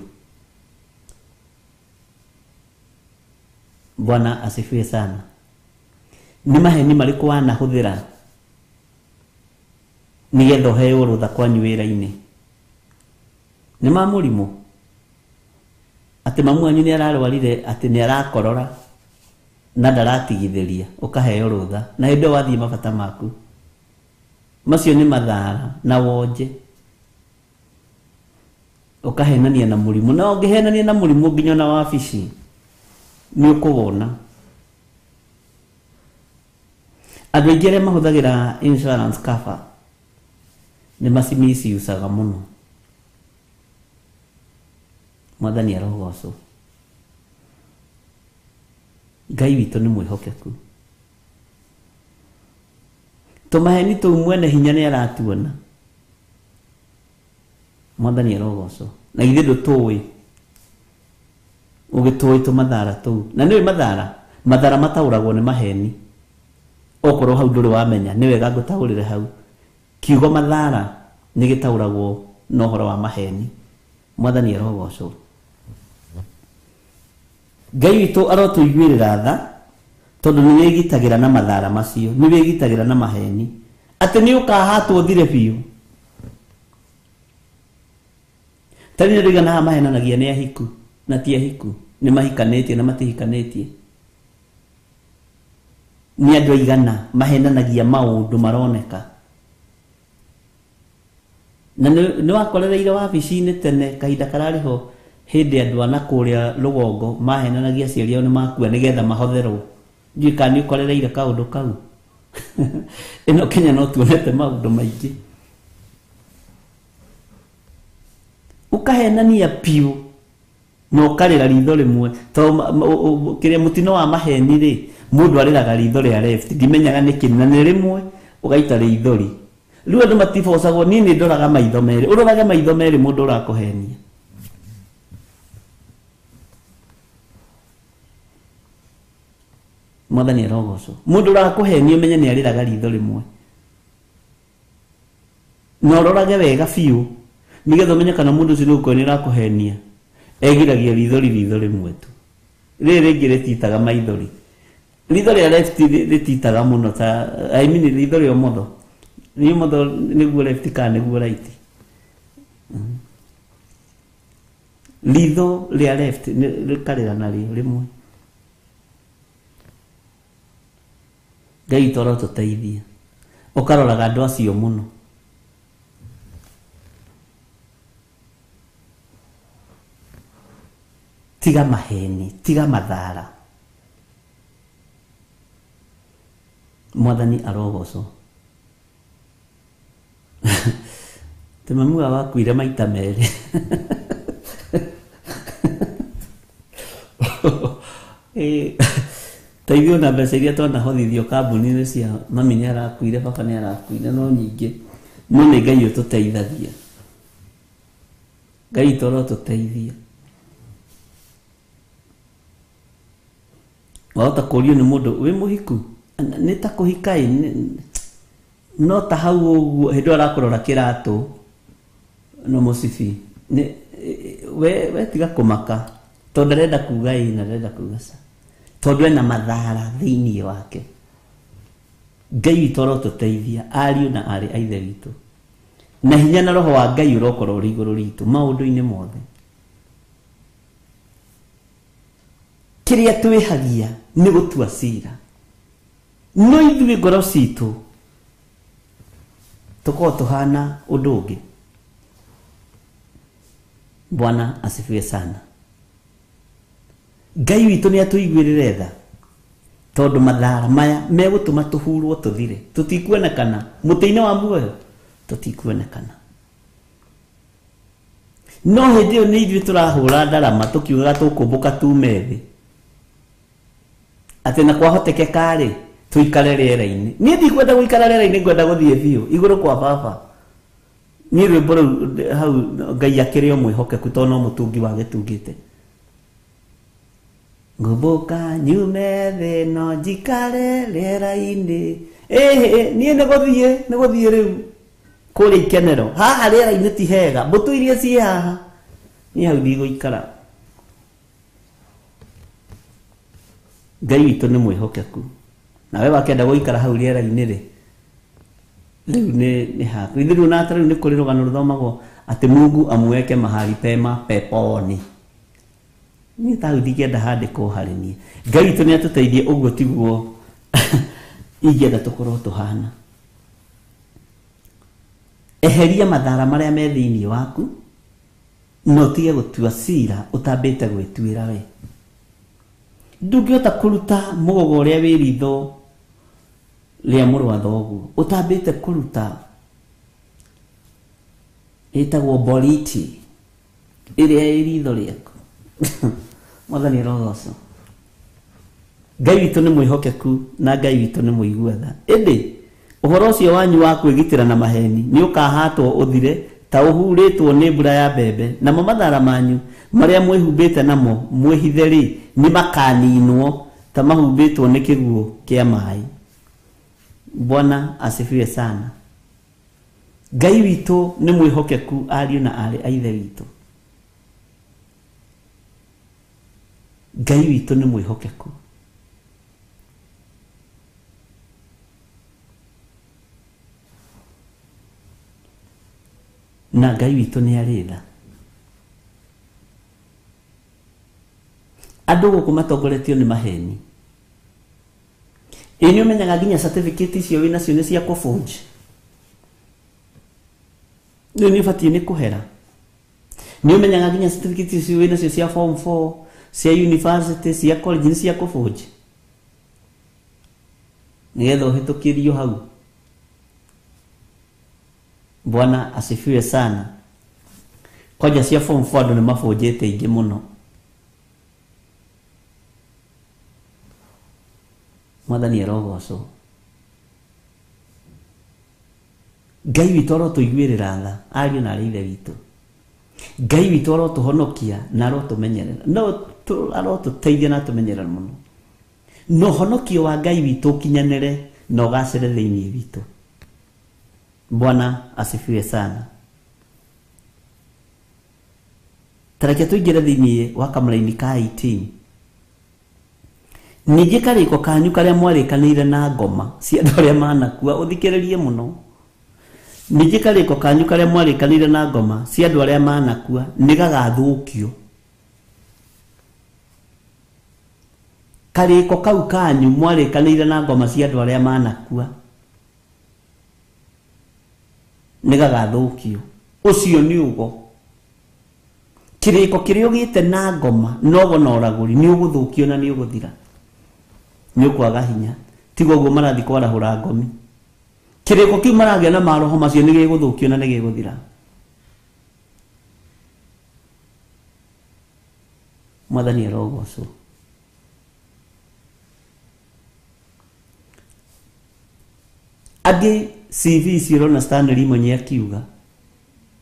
Bwana asifiwe sana. Nĩ maheni marĩkũ wanahũthĩra nĩgetha ũheo rũtha kwanyu wĩra-inĩ? Nĩ ma mũrimũ? Atĩ mamu wanyu nĩ ararwarire, atĩ nĩ arakorora na ndaratigithĩria, ũkaheo rũtha na hĩndĩ ĩyo wathiĩ mabata maku? Macio nĩ mathaara na wonje, ũkahenania na mũrimũ. Na ũngĩhenania na mũrimũ nginya na wabici nĩ ũkũwona. Andũ aingĩ arĩa mahũthagĩra insurance cover nĩ macimiciusaga mũno. Mwathani arogocwo. Ngai witũ nĩ mwĩhokeku. Tũmaheni tũu mwene hinya nĩ aratuona. Mwathani arogocwo. Na ithuĩ ndũtũĩ, ũgĩtũĩ tũmathaara tũu. Na nĩwe mathaara mataũragwo nĩ maheni. Okorwo hau ndũrĩ wamenya, nĩ wega ngũtaũrĩre hau. Kiugo mathaara nĩ gĩtaũragwo na ũhoro wa maheni. Mwathani arogocwo. Ngai witũ arotũiguĩrĩra tha, tondũ nĩ wĩgitagĩra na mathaara macio, nĩ wĩgitagĩra na maheni, atĩ nĩ ũkahatwo thire biũ. Tarĩ nĩ rĩgana mahenanagia nĩ ahiku na ti ahiku, nĩ mahikanĩtie na matihikanĩtie. Nĩ andũ aigana mahenanagia maũndũ maroneka. Na nĩ wakorereire wabici-inĩ tene kahinda kararĩ ho, hĩndĩ andũ ana kũrĩa rũgongo mahenanagia aciari ao nĩ makua nĩgetha mahotherwo. Ndiũĩ kana nĩ ũkorereire kaũndũ kau. Ĩno Kenya no tuonete maũndũ maingĩ. Ũkahenania piũ na ũkarĩra ritho rĩmwe. Tondũ kĩrĩa mũtino wa maheni rĩ, mũndũ arĩraga ritho rĩa left, ndimenyaga nĩkĩ, na nĩ rĩmwe ũgaita rĩithori. Rĩu andũ matibocagwo, niĩ nĩ ndoraga maitho merĩ. Ũrorage maitho merĩ mũndũ ũrakũhenia. Mwathani arogocwo. Mũndũ ũrakũhenia ũmenye nĩ arĩraga ritho rĩmwe. Na ũrorage wega biũ nĩgetha ũmenye kana mũndũ ũcio nĩ gũkorwo nĩ arakũhenia, egiragia ritho rĩmwe tu. Rĩrĩ rĩngĩ rĩtitaga maithori. Ritho rĩa left rĩtitaga mũno, ta I mean ritho rĩa ũmotho. Nĩ ũmotho nĩguo left kana nĩguo right. Ritho rĩa left rĩkarĩra narĩo rĩmwe. Ngai toro tũteithie. Ũkaroraga andũ acio mũno. Tiga maheni, tiga mathaara. Mwathani arogocwo. Te mamu wakuire maita merĩ. Teithio na mbeca iria twanahothithio kambuni-inĩ cia mami nĩ arakuire, baba nĩ arakuire, no nyingĩ no nĩ Ngai ũtũteithagia. Ngai toro tũteithia. Wahota kũũrio nĩ mũndũ wĩ mũhiku, nĩ ta kũhika no ta hau ũguo hĩndĩ ĩyo arakũrora kĩratũ no mũcibi we tiga kũmaka tondũ ndarenda kuuga ĩ na ndarenda kuuga ca, tondũ ena mathara thĩinĩ wake. Ngai witũ arotũteithia, ariũ na arĩ a Ithe witũ, na hinya na roho wa Ngai ũrokorwo ũrĩ igũrũ ritũ maũndũ-inĩ mothe. Kĩrĩa twĩhagia nĩ gũtua cira, no ithuĩ ngoro citũ tũkorwo tũhana ũndũ ũngĩ. Bwana asifiwe sana. Ngai witũ nĩ atũiguĩrĩre tha, tondũ mathara maya megũtũma tũhurwo tũthire, tũtikuonekana mũtĩ-inĩ wa muoyo, tũtikuonekana. No hĩndĩ ĩyo nĩ ithuĩ tũrahũra ndarama tũkiugaga tũkũmbũka tume thĩ, atĩ na kwahotekeka rĩ tũikare rĩera-inĩ. Niĩ ndikwenda gũikara rĩera-inĩ, ngwenda gũthiĩ biũ igũrũ kwa baba. Niĩ rwĩmbo rũu hau Ngai akĩrĩ o mwĩhokeku tondũ no mũtungi wagĩtungĩte. Ngũmbũka nyume thĩ no njikare rĩera-inĩ. Niĩ nĩ gũthiĩ rĩu kũrĩa ikenero. Haha rĩera-inĩ ti hega, mbũtũ iria ciĩ haha niĩ hau ndigũikara. Ngai witũ nĩ mwĩhokeku, nawe wakenda gũikara hau rĩera-inĩ rĩ, rĩu nĩ haku. Ithuĩ rĩu nata rĩu nĩ kũrĩ rũgano rũthomagwo atĩ Mungu amuweke mahali pema peponi. Niĩ ta hau ndingĩenda handĩkwo harĩ niĩ. Ngai witũ nĩ atũteithie, ũguo tiguo ingĩenda tũkorwo tũhana. Eheria mathara marĩa me thĩinĩ waku, no tige gũtua cira ũtambĩte gwĩtuĩra we. Ndũngĩhota kũruta mũgogo ũrĩa wĩ ritho rĩa mũrũ wa thoguo, ũtambĩte kũruta ĩtagwo boriti ĩrĩa ĩ ritho rĩaku. Mwathani arogocwo. Ngai witũ nĩ mwĩhokeku na Ngai witũ nĩ mũigua tha. Ĩndĩ ũhoro ũcio wanyu wa kwĩgitĩra na maheni nĩ ũkahatwo ũthire ta ũhurĩtwo nĩ mbura ya mbembe, namo mathara manyu marĩa mwĩhumbĩte namo mwĩhithe rĩ nĩ makaninwo ta mahumbĩtwo nĩ kĩguũ kĩa maĩ. Bwana asifiwe sana. Ngai witũ nĩ mwĩhokeku, ariũ na arĩ a Ithe witũ. Ngai witũ nĩ mwĩhokeku. Na Ngai witũ nĩ arĩ tha. Andũ gũkũ matongoretio nĩ maheni. Nĩ ũmenyaga nginya certificate icio wĩ nacio nĩ cia kũbũnji. Rĩu nĩ ũbatiĩ nĩ kũhera. Nĩ ũmenyaga nginya certificate icio wĩ nacio cia form 4, cia university, cia college nĩ cia kũbũnji, nĩgetha ũhĩtũkĩrio hau. Bwana asifiwe sana. Koja cia form 4 andũ nĩ mabũnjĩte ingĩ mũno. Mwathani arogocwo. Ngai witũ arotũiguĩrĩra tha, ariũ na arĩ Ithe witũ. Ngai witũ arotũhonokia na arotũmenyerera, no arotũteithia na atũmenyerera mũno. No ũhonokio wa Ngai witũ ũkinyanĩre na ũgacĩre thĩinĩ witũ. Bwana asifiwe sana. Tareke tũingĩre thĩinĩ wa kamũra-inĩ ka 18. Ningĩ karĩko kanyu karĩa mwarĩkanĩire na ngoma cia andũ arĩa manakua, ũthikĩrĩrie mũno. Ningĩ karĩko kanyu karĩa mwarĩkanĩire na ngoma cia andũ arĩa manakua nĩ gagathũkio. Karĩko kau kanyu mwarĩkanĩire na ngoma cia andũ arĩa manakua nĩ gagathũkio. Ũcio nĩ ũgo. Kĩrĩko kĩrĩa ũgĩte na ngoma nogo na ũragũri nĩ ũgũthũkio na nĩ ũgũthira. Nĩ ũkwaga hinya. Tiga ũguo marathi kwarahũra ngomi. Kĩrĩko kĩu maragĩa na maroho macio nĩ gĩgũthũkio na nĩ gĩgũthira. Mwathani arogocwo. Angĩ CV cirona Stanley mwenye akiuga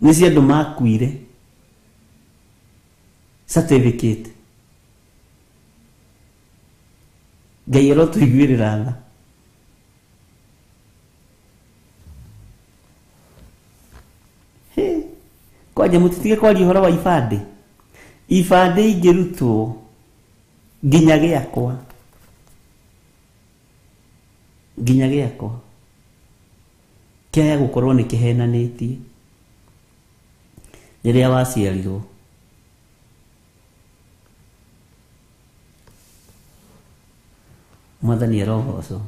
nĩ cia andũ makuire certificate. Ngai arotũiguĩrĩra tha. Kwanja mũtitige kwaria ũhoro wa ibandĩ. Ibandĩ ingĩrutwo nginya gĩakwa, nginya gĩakwa kĩaya gũkorwo nĩ kĩhenanĩtie rĩrĩa waciarirwo. Mwathani arogocwo.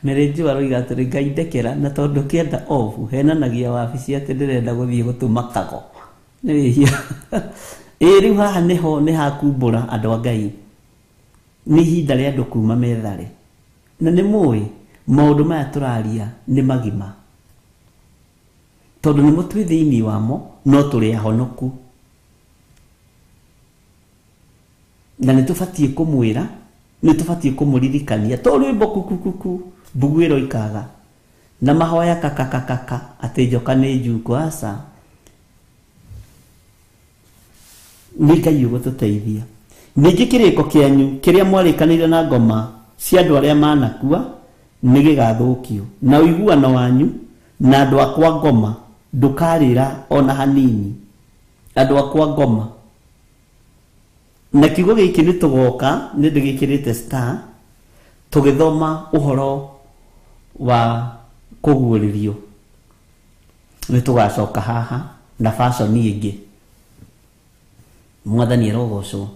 Merenji waroiga atĩrĩ Ngai ndekera na tondũ kĩenda ofu henanagia wabici atĩ ndĩrenda gũthiĩ gũtũma kago. Nĩ wĩhia. Rĩu haha nĩho nĩ hakumbũra andũ a Ngai. Nĩ ihinda rĩa andũ kuma methare. Na nĩ mũĩ maũndũ maya tũraria nĩ magima. Tondũ nĩmo twĩ thĩinĩ wamo no tũrĩ ahonoku. Na nĩ tũbatiĩ kũmwĩra, nĩ tũbatiĩ kũmũririkania. To rwĩmbo kukukuku mbuguĩro ikaga. Na mahoya kakakakaka atĩ njoka nĩ njukũ aca. Nĩ Ngai ũgũtũteithia. Ningĩ kĩrĩko kĩanyu kĩrĩa mwarĩkanĩire na ngoma cia andũ arĩa manakua nĩ gĩgathũkio. Na ũiguano wanyu na andũ akwa ngoma ndũkarĩra ona hanini. Andũ akwa ngoma. Na kiugo gĩkĩ nĩ tũgoka nĩ ndĩgĩkĩrĩte star tũgĩthoma ũhoro wa kũguũrĩrio. Nĩ tũgacoka haha na fashion ĩngĩ. Mwathani arogocwo.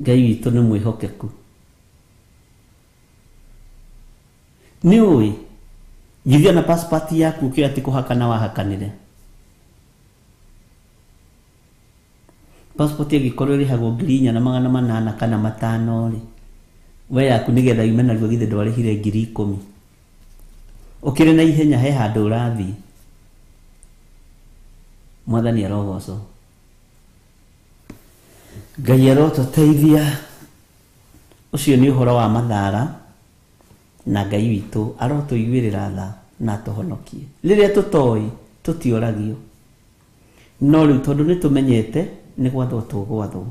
Ngai witũ nĩ mwĩhokeku. Nĩ ũĩ githia na passport yaku ũkĩoya atĩ kũhakana wahakanire. Passport ĩngĩkorwo ĩrĩhagwo 4,800 kana 5,000 rĩ, we yaku nĩgetha yume naruo githĩ ndwarĩhire 10,000. Ũkĩrĩ na ihenya he handũ ũrathiĩ. Mwathani arogocwo. Ngai arotũteithia. Ũcio nĩ ũhoro wa Mathara na Ngai witũ arotũiguĩrĩra tha na atũhonokie. Rĩrĩa tũtoĩ tũtioragio. No rĩu tondũ nĩ tũmenyete nĩ gwathwo tũgwathwo.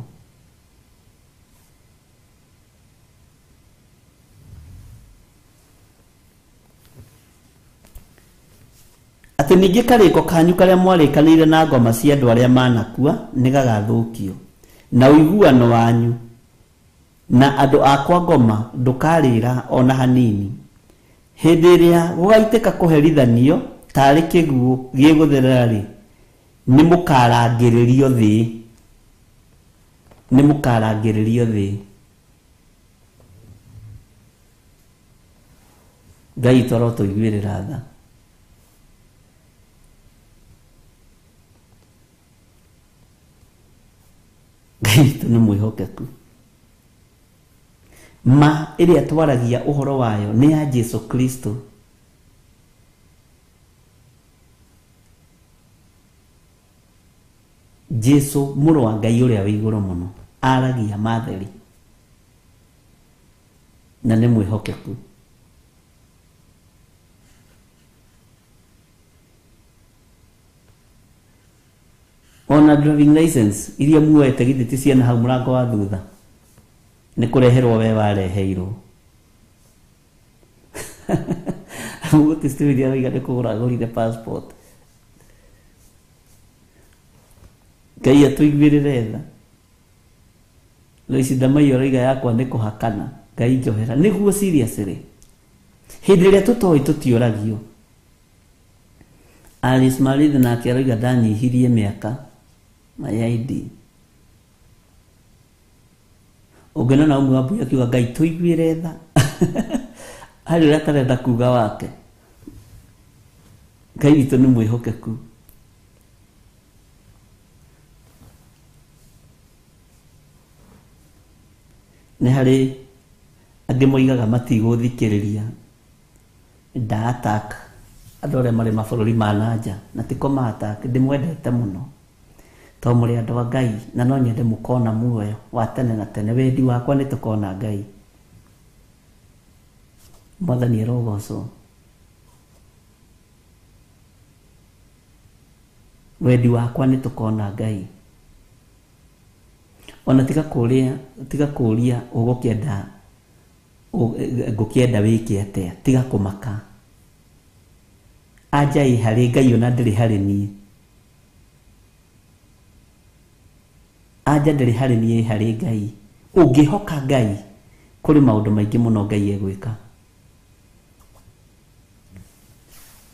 Atĩ ningĩ karĩko kanyu karĩa mwarĩkanĩire na ngoma cia andũ arĩa manakua nĩ gagathũkio. Na ũiguano wanyu na andũ akwa ngoma ndũkarĩra ona hanini. Hĩndĩ ĩrĩa gũgaitĩka kũherithanio tarĩ kĩguũ gĩgũtherera rĩ, nĩ mũkarangĩrĩrio thĩ. Nĩ mũkarangĩrĩrio thĩ. Ngai arotũiguĩrĩra tha. Ngai witũ nĩ mwĩhokeku. Ma ĩrĩa twaragia ũhoro wayo nĩ ya Jesu Kristo. Jesu mũrũ wa Ngai ũrĩa wĩ igũrũ mũno aragia matheri na nĩ mwĩhokeku. Ona driving license iria muoete githĩ ti ciana hau mũrango wa thutha nĩ kũreherwo we wareheirwo. Gũtĩcitĩrĩria wĩiga nĩ kũgũragũrire passport. Ngai atũiguĩrĩre tha. Loisi Ndamaiyo roiga yakwa nĩ kũhakana. Ngai njohera. Nĩguo seriously. Hĩndĩ ĩrĩa tũtoĩ tũtioragio. Alice Marith nake aroiga ndanyihirie mĩaka my ID. Ũngĩona na ũmwe wambuya akiuga Ngai tũiguĩre tha. Harĩ ũrĩa atarenda kuga wake. Ngai witũ nĩ mwĩhokeku. Nĩ harĩ angĩ moigaga matigũthikĩrĩria nda-attack andũ arĩa marĩ mabũrũri ma nanja na ti kũma-attack ndĩmwendete mũno to mũrĩ andũ a Ngai na no nyende mũkona muoyo wa tene na tene. Wendi wakwa nĩ tũkona Ngai. Mwathani arogocwo. Wendi wakwa nĩ tũkona Ngai. Ona tiga kũũria ngũkĩenda wĩke atĩa, tiga kũmaka. Anja ĩ harĩ Ngai ona ndĩrĩ harĩ niĩ. Anja ndĩrĩ harĩ niĩ harĩ Ngai. Ũngĩhoka Ngai kũrĩ maũndũ maingĩ mũno Ngai egwĩka.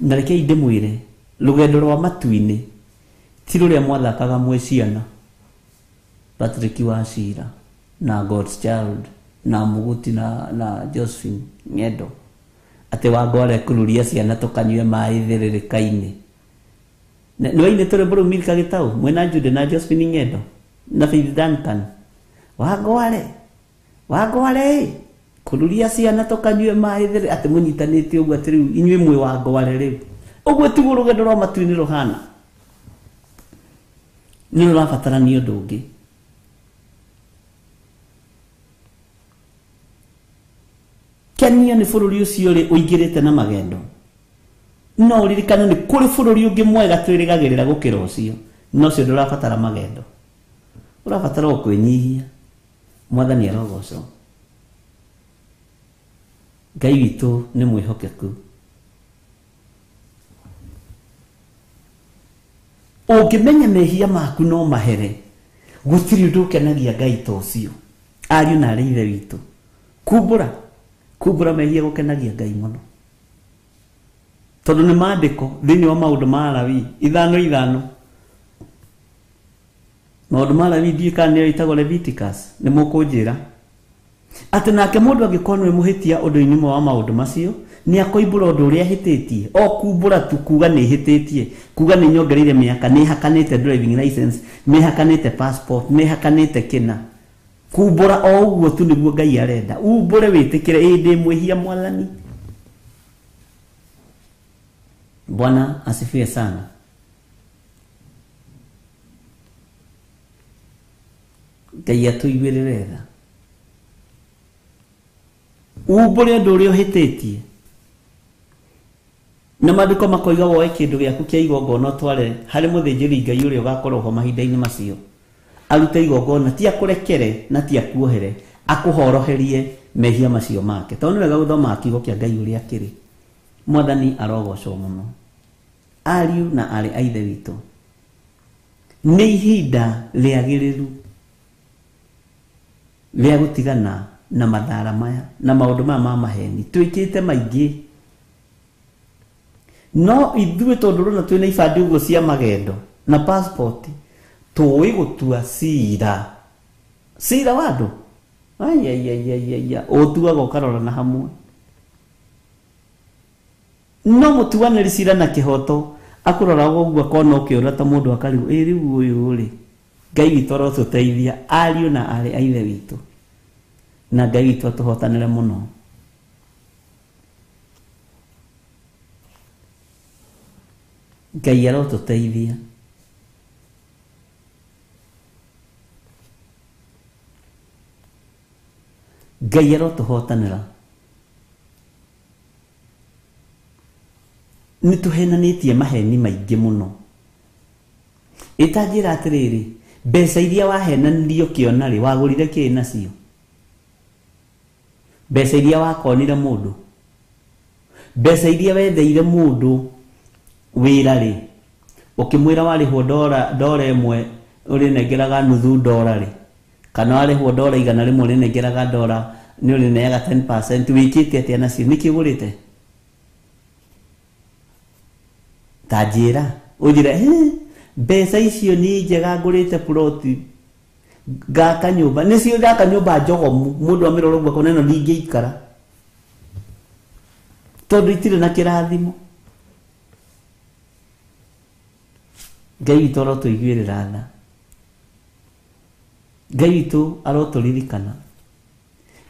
Na rekei ndĩmwĩre rũgendo rwa matu-inĩ ti rũrĩa mwathakaga mwĩ ciana. Patrick Wachira na God's Child na Muguti na Josephine Ng'endo atĩ Wangũare kururia ciana tũkanyue maĩ thĩrĩrĩka-inĩ. Nĩwaine tũrĩ mbũrũ Milka Gĩtaũ mwena Jude na Josephine Ng'endo na Faith Duncan. Wangũare kururia ciana tũkanyue maĩ thĩrĩ atĩ mũnyitanĩte ũguo atĩ rĩu inyuĩ mwĩ Wangũare rĩu. Ũguo tiguo rũgendo rwa matu-inĩ rũhana. Nĩ rũrabatarania ũndũ ũngĩ. Kenya nĩ bũrũri ũcio rĩ ũingĩrĩte na magendo. No ũririkane nĩ kũrĩ bũrũri ũngĩ mwega twĩrĩgagĩrĩra gũkĩra ũcio. No ũcio ndũrabatara magendo. Ũrabatara o kwĩnyihia. Mwathani arogocwo. Ngai witũ nĩ mwĩhokeku. Ũngĩmenya mehia maku no mahere. Gũtirĩ ũndũ ũkenagia Ngai ta ũcio. Ariũ na arĩ ithe witũ. Kumbũra mehia gũkenagia Ngai mũno. Tondũ nĩ maandĩko thĩinĩ wa maũndũ ma Alawii 5:5. Maũndũ ma Alawii ndiũĩ kana nĩyo ĩtagwo Leviticus, nĩ mũkũnjĩra atĩ nake mũndũ angĩkorwo nĩ mũhĩtia ũndũ-inĩ wa maũndũ macio nĩ akoimbũra ũndũ ũrĩa ahĩtĩtie. O kumbũra tu kuga nĩ hĩtĩtie, kuga nĩ nyongereire mĩaka, nĩ hakanĩte driving license, nĩ hakanĩte passport, nĩ hakanĩte kĩna. Kumbũra o ũguo tu nĩguo Ngai arenda. Umbũre wĩtĩkĩre ndĩ mwĩhia Mwathani. Bwana asifiwe sana. Ngai atũiguĩrĩre tha. Umbũre ũndũ ũrĩa ũhĩtĩtie. Na maandĩko makoiga woe kĩndũ gĩaku kĩa igongona ũtware harĩ mũthĩnjĩri Ngai ũrĩa ũgakorwo ho mahinda-inĩ macio. Arute igongona ti akũrekere na ti akuohere, akũhoroherie mehia macio make. Tondũ nĩ wega gũthoma kiugo kĩa Ngai ũrĩa kĩrĩ. Mwathani arogocwo mũno. Ariũ na arĩ a ithe witũ, nĩ ihinda rĩagĩrĩru rĩa gũtigana na mathara maya na maũndũ maya ma maheni. Twĩkĩte maingĩ. No ithuĩ tondũ rũna twĩna ibandĩ ũguo cia magendo na passport tũĩ gũtua cira. Cira wa andũ. Ũtuaga ũkarorana hamwe. No mũtuanĩri cira na kĩhoto akũroraga ũguo akona ũkĩũra ta mũndũ akarigwo rĩu ũyũ rĩ. Ngai witũ arotũteithia ariũ na arĩ a ithe witũ. Na Ngai witũ atũhotanĩre mũno. Ngai arotũteithia. Ngai arotũhotanĩra. Nĩ tũhenanĩtie maheni maingĩ mũno. Itanjĩra atĩrĩrĩ, mbeca iria wahenanirio kĩona rĩ, wagũrire kĩĩ nacio? Mbeca iria wakonire mũndũ, mbeca iria wendeire mũndũ wĩra rĩ, ũkĩmwĩra warĩhwo ndora ĩmwe ũrĩnengeraga nuthu ndora rĩ, kana warĩhwo ndora 100 ũrĩnengeraga ndora nĩ ũrĩneaga 10%. Wĩkĩte atĩa nacio? Nĩkĩ ũgũrĩte? Tanjĩra ũnjĩre mbeca icio nĩ njega ngũrĩte ploti ngaka nyũmba. Nĩcio ngaka nyũmba njogomu, mũndũ amĩrora ũguo akona ĩno ndingĩikara tondũ itirĩ na kĩrathimo. Ngai witũ arotũiguĩrĩra tha. Ngai witũ arotũririkana.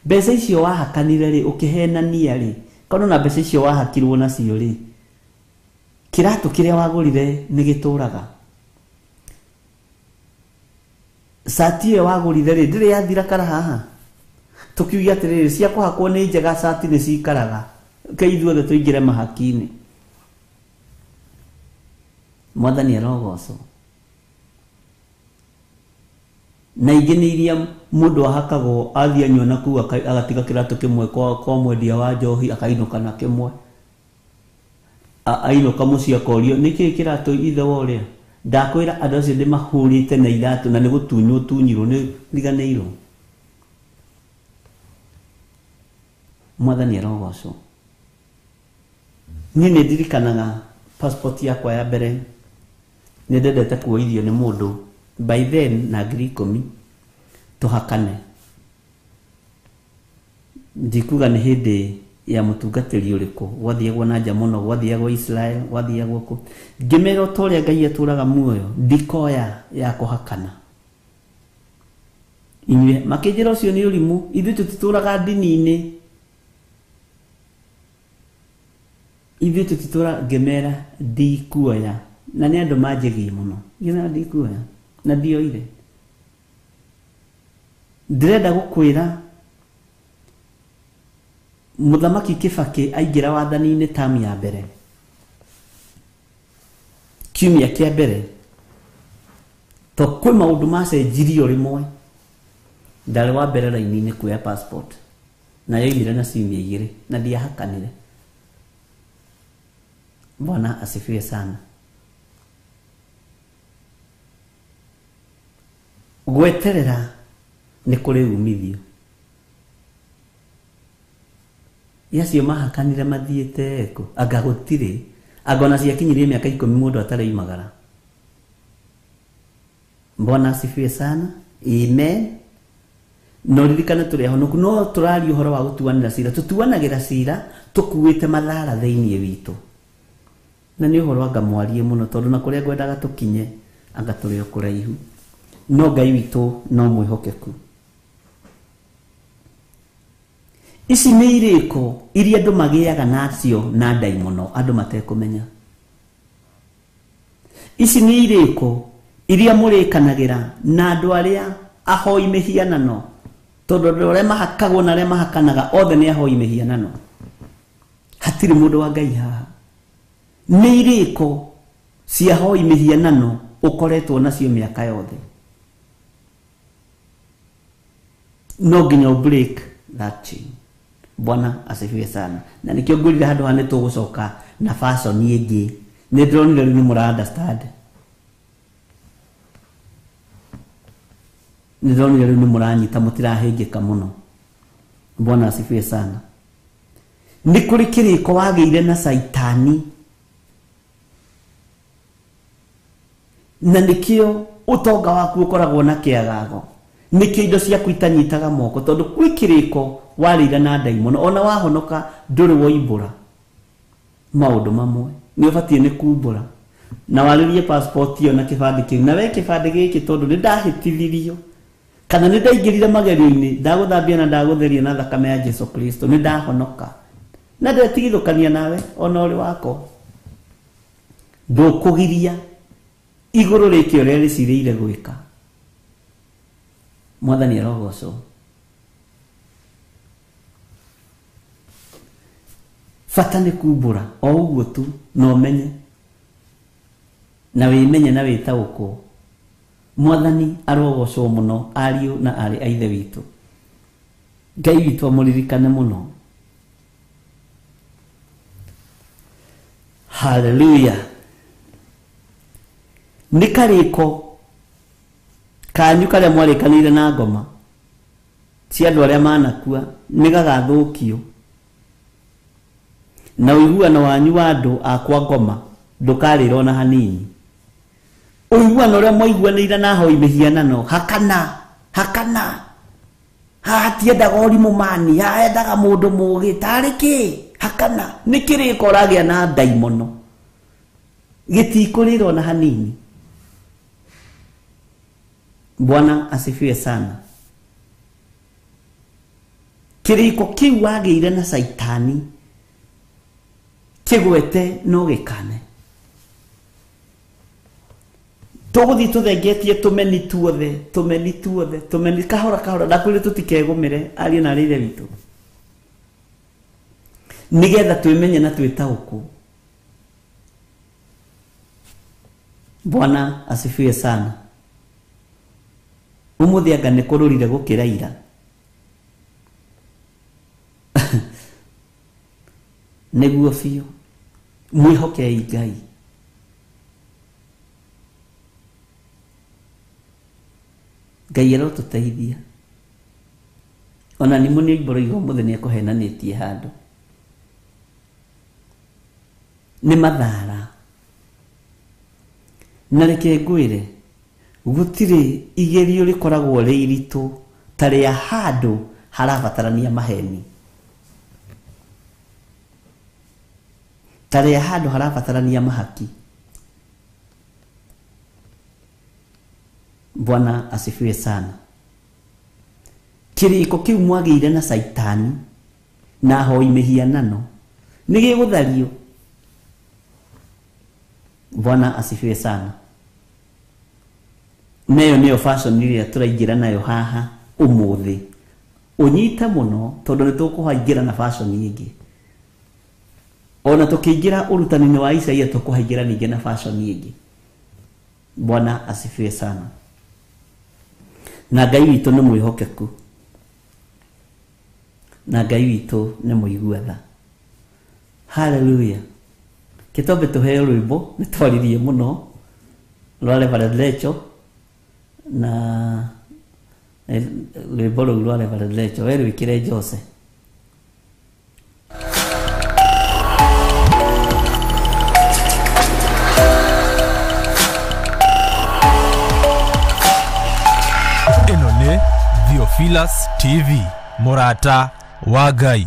Mbeca icio wahakanire rĩ, ũkĩhenania rĩ, kana na mbeca icio wahakirwo nacio rĩ, kĩratũ kĩrĩa wagũrire nĩ gĩtũraga. sati ĩyo wagũrire rĩ ndĩrĩ yathira kara haha tukiugia atĩrĩrĩ cia kũhakwo nĩ njega sati nĩ cikaraga ke ithuothe tũingĩre mahaki-inĩ. Mwathani arogocwo. Na ingĩ nĩ iria mũndũ ahakagwo athiĩ anyua na kuu agatiga kĩratũ kĩmwe kwa mwendia wa njohi akainũka na kĩmwe, ainũka mũciĩ akorio nĩkĩĩ kĩratũ ithe wa ũrĩa. Ndakwĩra andũ acio ndĩmahũrĩte na iratũ na nĩ gũtunywo tunyirwo nĩ riganĩirwo. Mwathani arogocwo. Niĩ nĩ ndirikanaga passport yakwa ya mbere nĩ ndendete kuoithio nĩ mũndũ by then na ngiri 10 tũhakane. Ndikuga nĩ hĩndĩ ya mũtungatĩri ũrĩkũ gwathiagwo na nja mũno, gwathiagwo Israel, gwathiagwo kũ. Ngĩmera o ta ũrĩa Ngai atũraga muoyo ndikoya ya kũhakana. Inyuĩ makĩnjĩra ũcio nĩ ũrimũ, ithuĩ tũtitũraga ndini-inĩ, ithuĩ tũtitũra. Ngĩmera ndikuoya na nĩ andũ manjĩgie mũno, ngĩmera ndikuoya na ndioire. Ndĩrenda gũkwĩra Mũthamaki Kibaki aingĩra wathani-inĩ tamu ya mbere, kiumia kĩa mbere, to kwĩ maũndũ macenjirio rĩmwe. Ndarĩ wa mbere raini-inĩ kuoya passport na yoimire na ciumia 2 na ndiahakanire. Bwana asifiwe sana. Gweterera nĩ kũrĩ umithio. Yacio mahakanire mathiĩte kũ? Anga gũtirĩ, anga ona ciakinyirie mĩaka 10 mũndũ atarĩ imagara. Bwana asifiwe sana. Amen. No ririkana tũrĩ ahonoku, no tũraria ũhoro wa gũtuanĩra cira. Tũtuanagĩra cira tũkuĩte mathara thĩinĩ witũ. Na nĩ ũhoro anga mwarie mũno tondũ na kũrĩa ngwendaga tũkinye anga tũrĩ o kũraihu. No Ngai witũ no mwĩhokeku. Ici nĩ irĩko iria andũ magĩaga nacio na ndaimono andũ matekũmenya. Ici nĩ irĩko iria mũrĩkanagĩra na andũ arĩa ahoi mĩhianano, tondũ andũ arĩa mahakagwo na arĩa mahakanaga othe nĩ ahoi mĩhianano. Hatirĩ mũndũ wa Ngai haha. Nĩ irĩko cia ahoi mĩhianano ũkoretwo nacio mĩaka yothe. No nginya break that chain. Bwana asifiwe sana. Na nikio ngurire handũ hane tũgũcoka na fashion ĩngĩ. Nĩ ndĩronire rĩu nĩ mũra understand. Nĩ ndĩronire rĩu nĩ mũranyita mũtirahĩngĩka mũno. Bwana asifiwe sana. Nĩ kũrĩ kĩrĩko wagĩire na Saitani. Na nikĩo ũtonga waku ũkoragwo na kĩagago. Nĩkĩo indo ciaku itanyitaga moko tondũ kwĩ kĩrĩko warĩire na ndaimono, ona wahonoka ndũrĩ woimbũra. Maũndũ mamwe nĩ ũbatiĩ nĩ kumbũra na warĩrie passport ĩyo na kĩbandĩ kĩu. Na we kĩbandĩ gĩkĩ tondũ nĩ ndahĩtithirio kana nĩ ndaingĩrire magerio-inĩ, ndagũthambia na ndagũtheria na thakame ya Jesu Kristo, nĩ ndahonoka na ndetigithũkania nawe ona ũrĩ wako. Ndũkũgiria igũrũ rĩkĩ ũrĩa rĩcirĩire gwĩka. Mwathani arogocwo. Bata nĩ kumbũra o ũguo tu na ũmenye na wĩmenye na wĩtaũkwo. Mwathani arogocwo mũno ariũ na arĩ a ithe witũ. Ngai witũ amũririkane mũno. Hallelujah. Nĩ karĩko kanyu karĩa mwarĩkanĩire na ngoma cia andũ arĩa manakua nĩ gagathũkio. Na ũiguano wanyu wa andũ akwa ngoma ndũkarĩra ona hanini. Ũiguano ũrĩa mwaiguanĩire na ahoi mĩhianano hakana. Hatiendaga ũrimũ mani, haendaga mũndũ mũũgĩ tarĩ kĩ hakana. Nĩ kĩrĩko ũragĩa na ndaimono gĩtikũrĩra ona hanini. Bwana asifiwe sana. Kĩrĩko kĩu wagĩire na Saitani kĩgwete no gĩkane. tuguthi tuthengetie tumeni tuothe kahora ndakwire tutikegumire ari na rire witu nigetha twimenye na twitauku. Bwana asifiwe sana. Umuthi anga nĩ kũrũrire gũkĩra ira. Nĩguo biũ mwĩhokei Ngai. Ngai arotũteithia. Ona nĩ mũnĩ iboro igo mũthĩ nĩ ekũhenanĩtie handũ. Nĩ mathara. Na reke ngwĩre gũtirĩ igerio rĩkoragwo rĩ iritũ ta rĩa handũ harabatarania maheni. Ta rĩa handũ harabatarania mahaki. Bwana asifiwe sana. Kĩrĩko kĩu mwagĩire na Saitani na hoi mĩhianano nĩ gĩgũthario. Bwana asifiwe sana. Nayo nĩyo fashion ĩrĩa tũraingĩra nayo haha ũmũthĩ. Ũnyite mũno tondũ nĩ tũkũhaingĩra na fashion ĩngĩ. Ona tũkĩingĩra ũrutani-inĩ wa Isaia tũkũhaingĩra ningĩ na fashion ĩngĩ. Bwana asifiwe sana. Na Ngai witũ nĩ mwĩhokeku. Na Ngai witũ nĩ mũigua tha. Hallelujah. Kĩtombe tũheo rwĩmbo nĩ twaririe mũno rwa Reverend Rachel na rwĩmbo rũu rwa Reverend Rachel we rwĩkĩre Jose. Ĩno nĩ Theophilus TV, mũrata wa Ngai.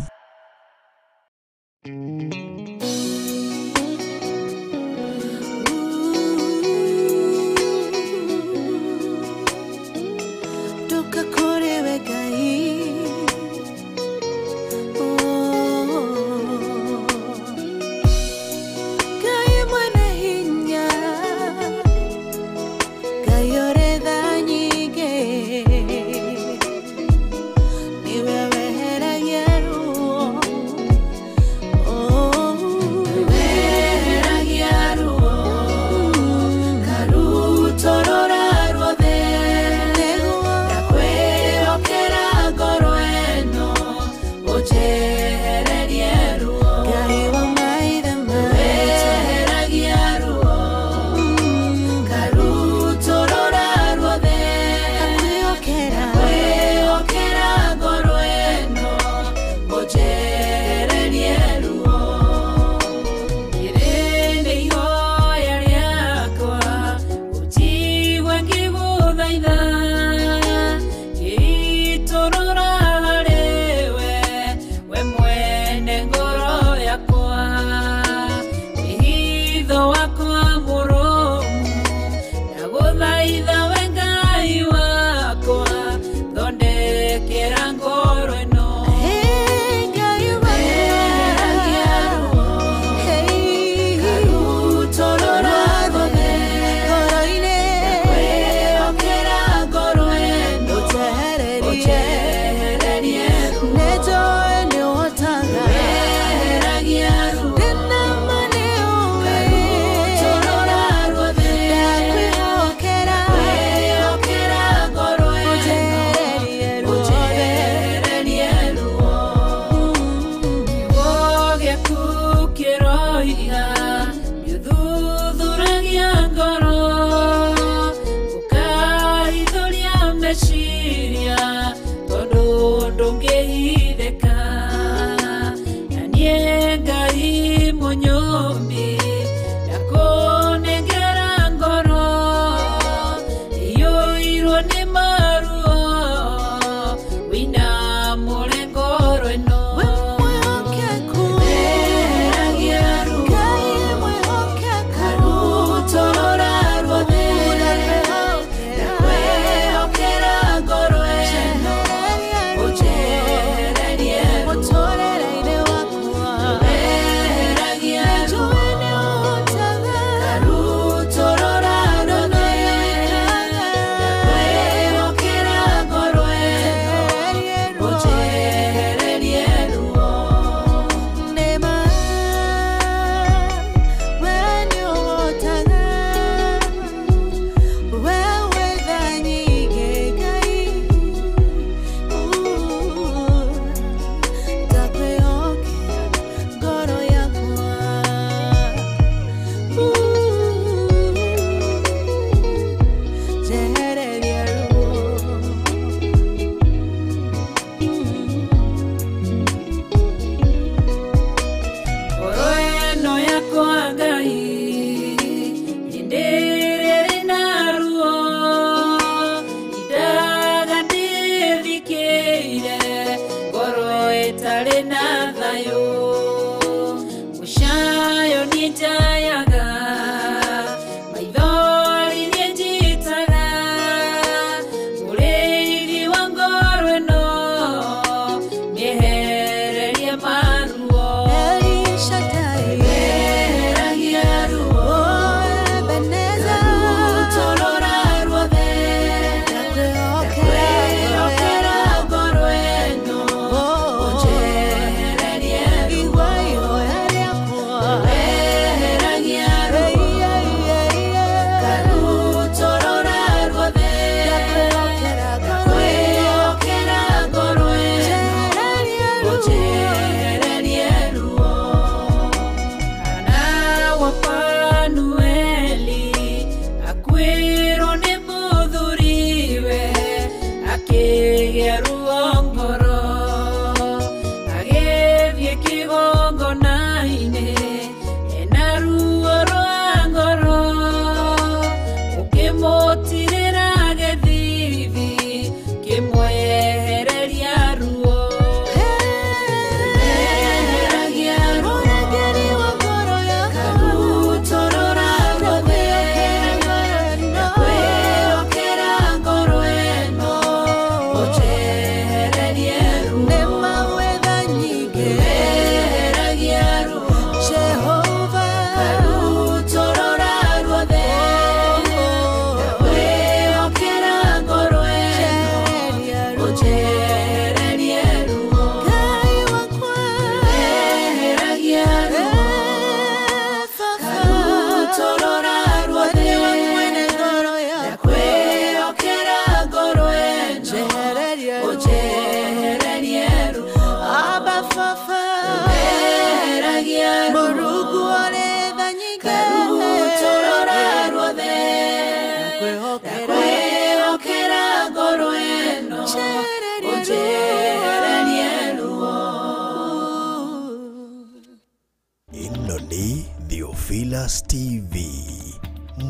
Theophilus TV,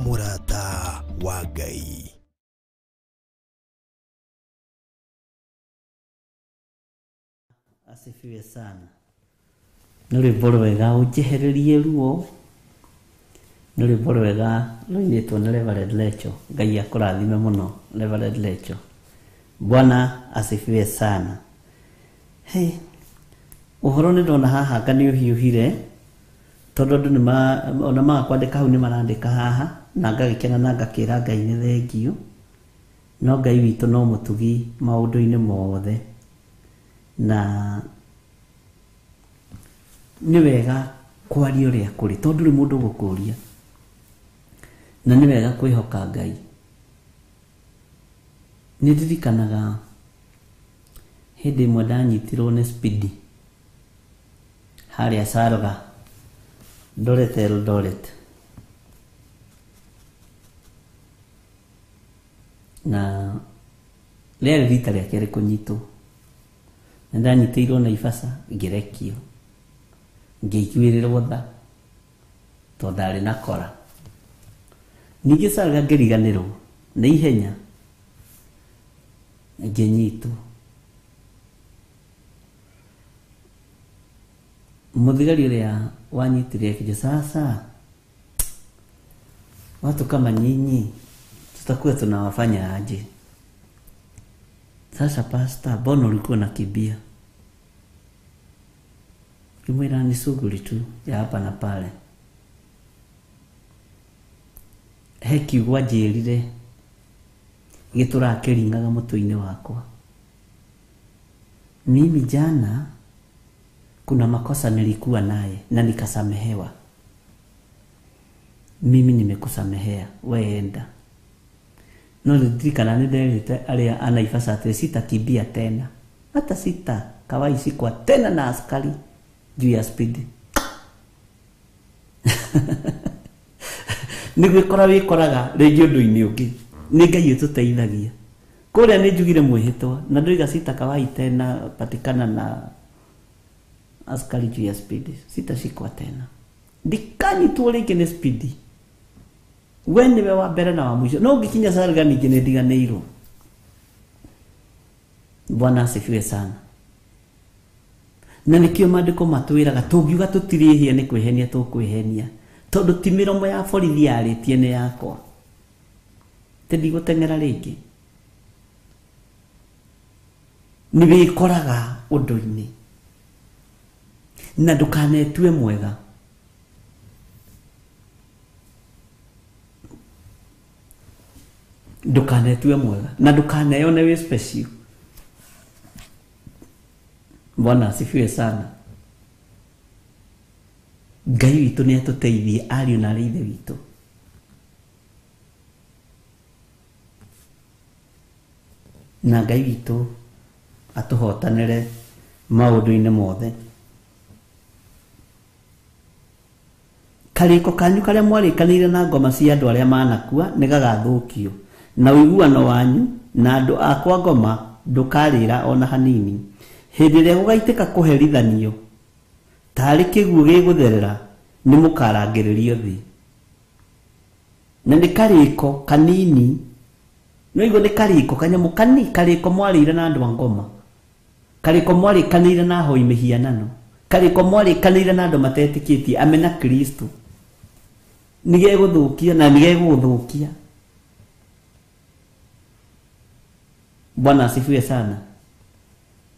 Murata wa Ngai. Asifiwe sana. Nurwimbo rwega ujehererie ruo. Nurwimbo rwega ruinitwo na Reverend Lecho. Ngai akurathime muno Reverend Lecho. Bwana asifiwe sana. Hey, uhoro ni ndona haha ngani uhiuhire tondu andu ona magakwandika hau ni marandika haha na ngagikena na ngakira Ngai ni thengio. No Ngai witu no mutugi maundu-ini mothe na ni wega kwaria uria kuri tondu ri mundu gukuria na ni wega kwihoka Ngai. Ni ndirikanaga hindi imwe ndanyitirwo ni speed haria Saruga ndorete Eldoret na rĩarĩ rita rĩa kerĩ kũnyitwo. Nandanyitĩirwo Naivasha ngĩrekio ngĩiguĩrĩrwo tha tondũ ndarĩ na kora. Ningĩ Saruga ngĩriganĩrwo na ihenya ngĩnyitwo. Mũthigari ũrĩa wanyitire akĩnjĩra, sasa watu kama nyinyi tutakuwa tunawafanya aje? Sasa pastor, mbona ulikuwa unakimbia? Kimwira ni shughuli tu ya hapa na pale. Hekiugwa njĩrire gĩtũrakĩringaga mũtwe-inĩ wakwa. Mimi jana kuna makosa nilikuwa naye na nikasamehewa. Mimi nimekusamehea, wewe enda. No ndirikana nĩnderĩte arĩa a Naivasha atĩ sitakimbia tena. Hata kawai sikwa tena na askari juu ya speed. Nĩgwĩkora wĩkoraga rĩngĩ ũndũ-inĩ ũngĩ. Nĩ Ngai ũtũteithagia. Kũrĩa nĩ njugire mwĩhĩtwa na ndoiga kawai tena patikana na askari juu ya speed. Sitashikwa tena. Ndikanyitwo rĩngĩ nĩ speed. We niwe wa mbere na wa mwisho. No ngikinya Saruga ningĩ nĩ ndiganĩirwo. Bwana asifiwe sana. Na nikio maandĩko matwĩraga tũngiuga tũtirĩhia nĩ kwĩhenia tũkwĩhenia. Tondũ ti mĩromo ya borithi yarĩtie nĩ yakwa. Ndigũteng'era rĩngĩ. Nĩ wĩkoraga ũndũ-inĩ. Na ndũkanetue mwega. Ndukanetue mwega na ndukaneyone we special. Bwana asifiwe sana. Ngai witũ nĩ atũteithie ariũ na arĩ ithe witũ. Na Ngai witũ atũhotanĩre maũndũ-inĩ mothe. Karĩko kanyu karĩa mwarĩkanĩire na ngoma cia andũ arĩa manakua nĩ gagathũkio. Na ũiguano wanyu na andũ akwa ngoma ndũkarĩra ona hanini. Hĩndĩ ĩrĩa gũgaitĩka kũherithanio tarĩ kĩguũ gĩgũtherera nĩ mũkarangĩrĩrio thĩ. Na nĩ karĩko kanini. No igũ nĩ karĩko kanyamũ kanini, karĩko mwarĩire na andũ a ngoma. Karĩko mwarĩkanĩire na ahoi mĩhianano. Karĩko mwarĩkanĩire na andũ matetĩkĩtie amena Kristo. Nĩgegũthũkia na nĩgegũthũkia. Bwana asifiwe sana.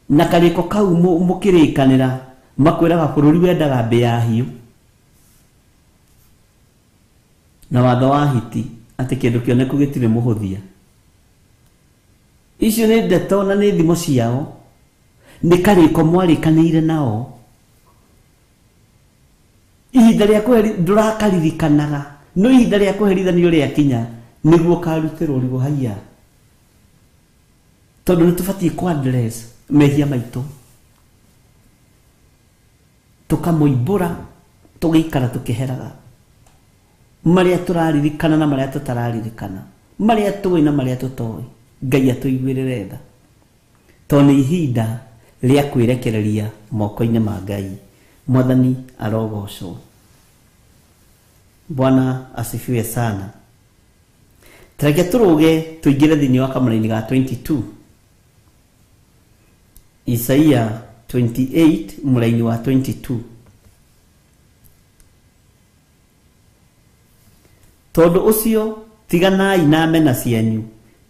Na karĩko kau mũkĩrĩkanĩra makwĩraga bũrũri wendaga mbĩ ya hiũ. Na watho wa hiti atĩ kĩndũ kĩoneku gĩtirĩ mũhũthia. Icio nĩ ndeto na nĩ thimo ciao. Nĩ karĩko mwarĩkanĩire nao. Ihinda rĩa ndũrakaririkanaga. No ihinda rĩa kũherithanio rĩakinya nĩguo karutĩrwo ũrigũ haiya. Tondũ nĩ tũbatiĩ kũ-address mehia maitũ. Tũkamũimbũra tũgĩikara tũkĩheraga. Marĩa tũraririkana na marĩa tũtararirikana. Marĩa tũĩ na marĩa tũtoĩ. Ngai atũiguĩrĩre tha. Tondũ nĩ ihinda rĩa kwĩrekereria moko-inĩ ma Ngai. Mwathani arogocwo. Bwana asifiwe sana. Tareke turuge tuigire thini wa kamaraini ga 22. Isaia 28 muraini wa 22. Tondu ucio tiganai na mena cianyu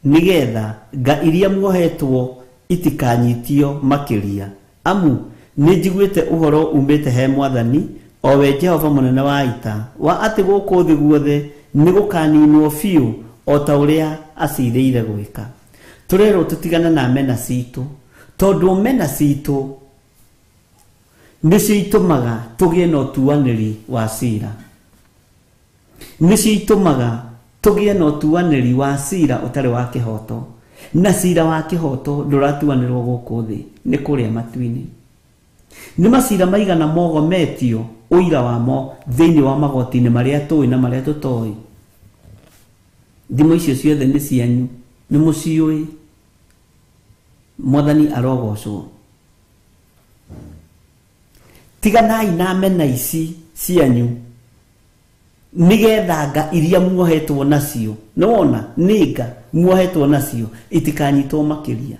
nigetha nga iria muohetwo itikanyitio makiria, amu nijiguite uhoro umite he Mwathani o we Jehova munene wa ita wa ati guku thi guothe nigukaninwo fiu o ta uria aciriire gwika. Turero tutigana na mena citu tondu mena citu nicio itumaga tugie na utuaniri wa cira, nicio itumaga tugie na utuaniri wa cira utari wa kihoto, na cira wa kihoto nduratuanirwo guku thi ni kuria matuini. Ni macira maigana mogometio uira wamo thiini wa magoti-ini maria tui na maria tutoi. Thimo icio ciothe ni cianyu, ni muciui. Mwathani arogocwo. Tiganai na mena ici cianyu nigetha nga iria muohetwo nacio, nona ninga muohetwo nacio itikanyitwo makiria.